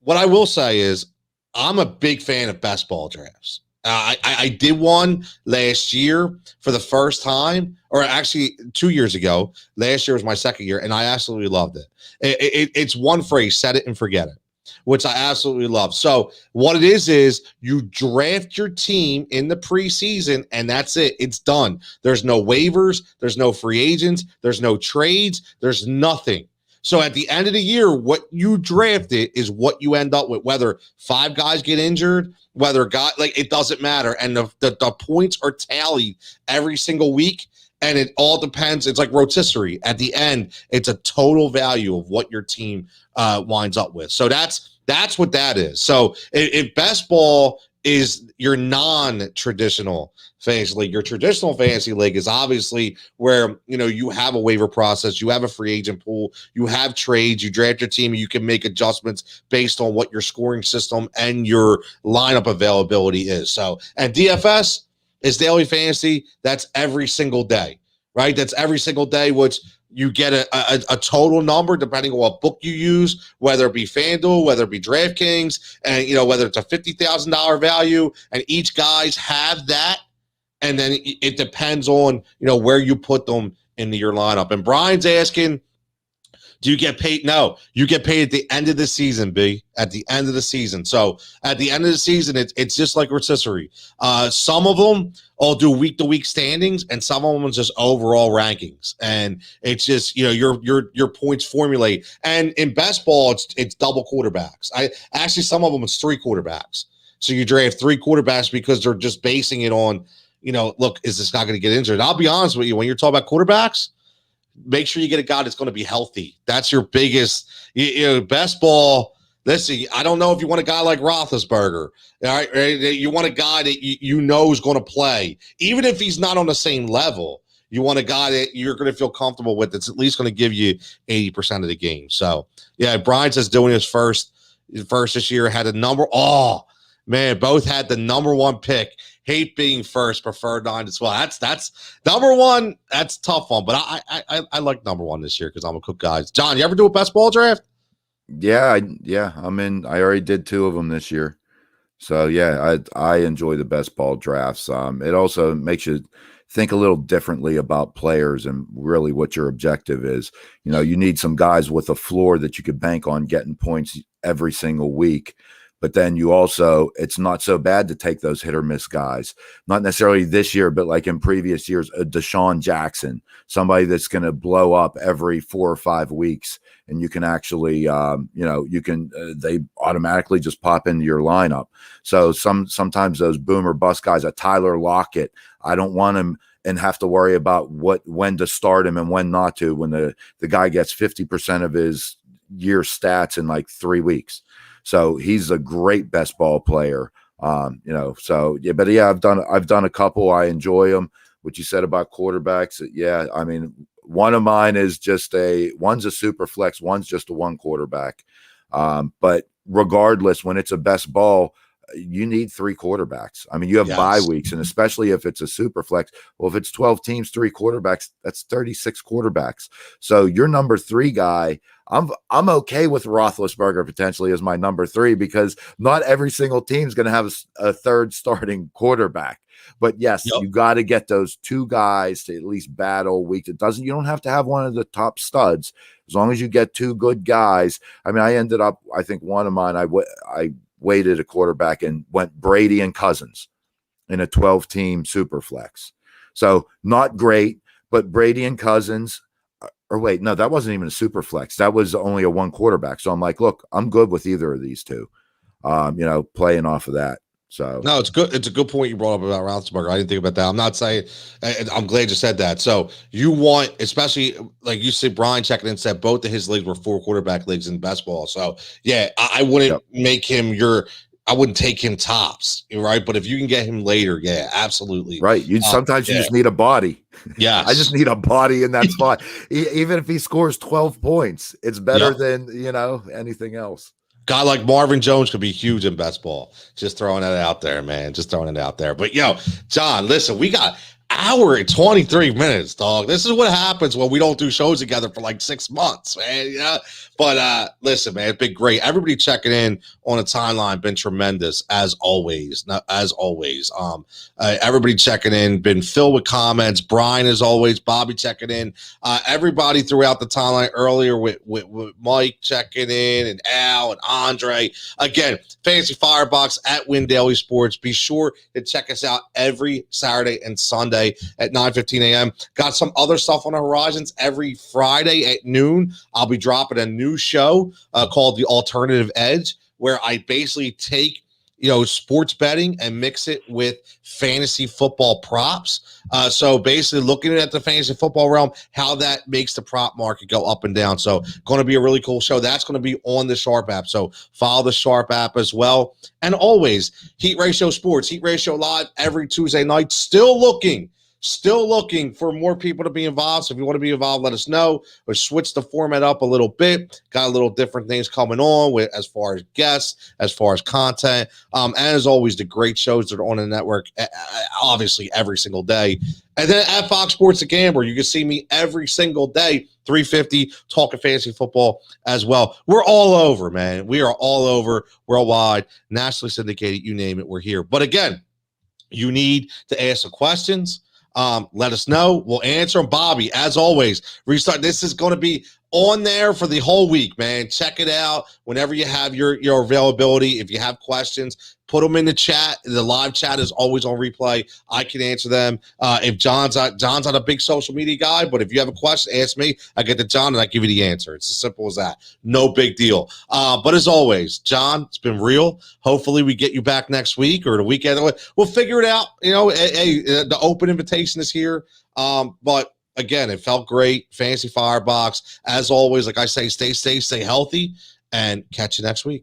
what I will say is I'm a big fan of best ball drafts. I did one last year for the first time, or actually 2 years ago. Last year was my second year, and I absolutely loved it. It's one phrase, set it and forget it. which I absolutely love. So what it is you draft your team in the preseason, and that's it. It's done. There's no waivers. There's no free agents. There's no trades. There's nothing. So at the end of the year, what you drafted is what you end up with, whether 5 guys get injured, whether it doesn't matter. And the points are tallied every single week. And it all depends. It's like rotisserie. At the end, it's a total value of what your team winds up with. So that's what that is. So if best ball is your non-traditional fantasy league, your traditional fantasy league is obviously where, you have a waiver process, you have a free agent pool, you have trades, you draft your team, and you can make adjustments based on what your scoring system and your lineup availability is. So, and DFS is daily fantasy. That's every single day, right? That's every single day, which you get a total number depending on what book you use, whether it be FanDuel, whether it be DraftKings, and whether it's a $50,000 value, and each guys have that, and then it depends on where you put them into your lineup. And Brian's asking, do you get paid? No, you get paid at the end of the season, B. At the end of the season. So at the end of the season, it's just like rotisserie. Some of them all do week-to-week standings, and some of them is just overall rankings. And it's just your points formulate. And in best ball, it's double quarterbacks. Some of them it's 3 quarterbacks. So you draft 3 quarterbacks because they're just basing it on look, is this guy going to get injured? I'll be honest with you, when you're talking about quarterbacks, make sure you get a guy that's going to be healthy. That's your biggest, best ball. Listen, I don't know if you want a guy like Roethlisberger. All right, you want a guy that you know is going to play, even if he's not on the same level. You want a guy that you're going to feel comfortable with. That's at least going to give you 80% of the game. So yeah, Brian says doing his first this year had a number. Oh man, both had the number 1 pick. Hate being first, preferred 9 as well. That's number 1. That's a tough one, but I like number 1 this year because I'm a Cook guy. John, you ever do a best ball draft? Yeah, I'm in. I already did 2 of them this year, so yeah, I enjoy the best ball drafts. It also makes you think a little differently about players and really what your objective is. You need some guys with a floor that you could bank on getting points every single week. But then it's not so bad to take those hit or miss guys. Not necessarily this year, but like in previous years, a Deshaun Jackson, somebody that's going to blow up every 4 or 5 weeks. And you can actually, they automatically just pop into your lineup. So sometimes those boomer bust guys, a Tyler Lockett, I don't want him and have to worry about when to start him and when not to, when the guy gets 50% of his year stats in like 3 weeks. So he's a great best ball player. So yeah, but yeah, I've done a couple. I enjoy them. What you said about quarterbacks. Yeah. I mean, one of mine is one's a super flex. One's just a 1 quarterback. But regardless, when it's a best ball, you need 3 quarterbacks. I mean, you have bye weeks, and especially if it's a super flex. Well, if it's 12 teams, 3 quarterbacks, that's 36 quarterbacks. So your number 3 guy, I'm okay with Roethlisberger potentially as my number 3 because not every single team is going to have a third starting quarterback. But yes, you got to get those 2 guys to at least battle week. You don't have to have one of the top studs as long as you get 2 good guys. I mean, I think one of mine, I weighted a quarterback and went Brady and Cousins in a 12-team super flex. So not great, but Brady and Cousins. Or wait, no, that wasn't even a super flex. That was only a 1 quarterback. So I'm like, look, I'm good with either of these 2, playing off of that. So no, it's good. It's a good point you brought up about Roethlisberger. I didn't think about that. I'm not saying. I'm glad you said that. So you want, especially like you said, Brian checking in said both of his leagues were 4 quarterback leagues in best ball. So yeah, I wouldn't make him I wouldn't take him tops, right? But if you can get him later, yeah, absolutely. Right. Sometimes you just need a body. Yeah. I just need a body in that spot. Even if he scores 12 points, it's better than, anything else. Guy like Marvin Jones could be huge in best ball. Just throwing it out there, man. Just throwing it out there. But John, listen, we got hour and 23 minutes, dog. This is what happens when we don't do shows together for like 6 months, man. Yeah. But listen, man, it's been great. Everybody checking in on the timeline been tremendous as always. Everybody checking in been filled with comments. Brian, as always, Bobby checking in. Everybody throughout the timeline earlier with Mike checking in and Al and Andre. Again, Fantasy Firebox at Win Daily Sports. Be sure to check us out every Saturday and Sunday at 9:15 a.m. Got some other stuff on the horizons every Friday at noon. I'll be dropping a new show called The Alternative Edge, where I basically take sports betting and mix it with fantasy football props. So basically looking at the fantasy football realm, how that makes the prop market go up and down. So going to be a really cool show. That's going to be on the Sharp app. So follow the Sharp app as well. And always, Heat Ratio Sports, Heat Ratio Live every Tuesday night. Still looking for more people to be involved. So if you want to be involved, let us know. Or switch the format up a little bit. Got a little different things coming on with as far as guests, as far as content. And as always, the great shows that are on the network, obviously every single day. And then at Fox Sports The Gambler, you can see me every single day, 3:50, talking fantasy football as well. We're all over, man. We are all over, worldwide, nationally syndicated, you name it, we're here. But again, you need to ask the questions. Let us know. We'll answer them. Bobby, as always, restart. This is going to be on there for the whole week, man. Check it out whenever you have your availability. If you have questions, put them in the chat. The live chat is always on replay. I can answer them. If John's not a big social media guy, but if you have a question, ask me. I get to John and I give you the answer. It's as simple as that. No big deal. But as always, John, it's been real. Hopefully we get you back next week or the weekend. We'll figure it out. The open invitation is here. But again, it felt great. Fantasy Firebox. As always, like I say, stay safe, stay healthy, and catch you next week.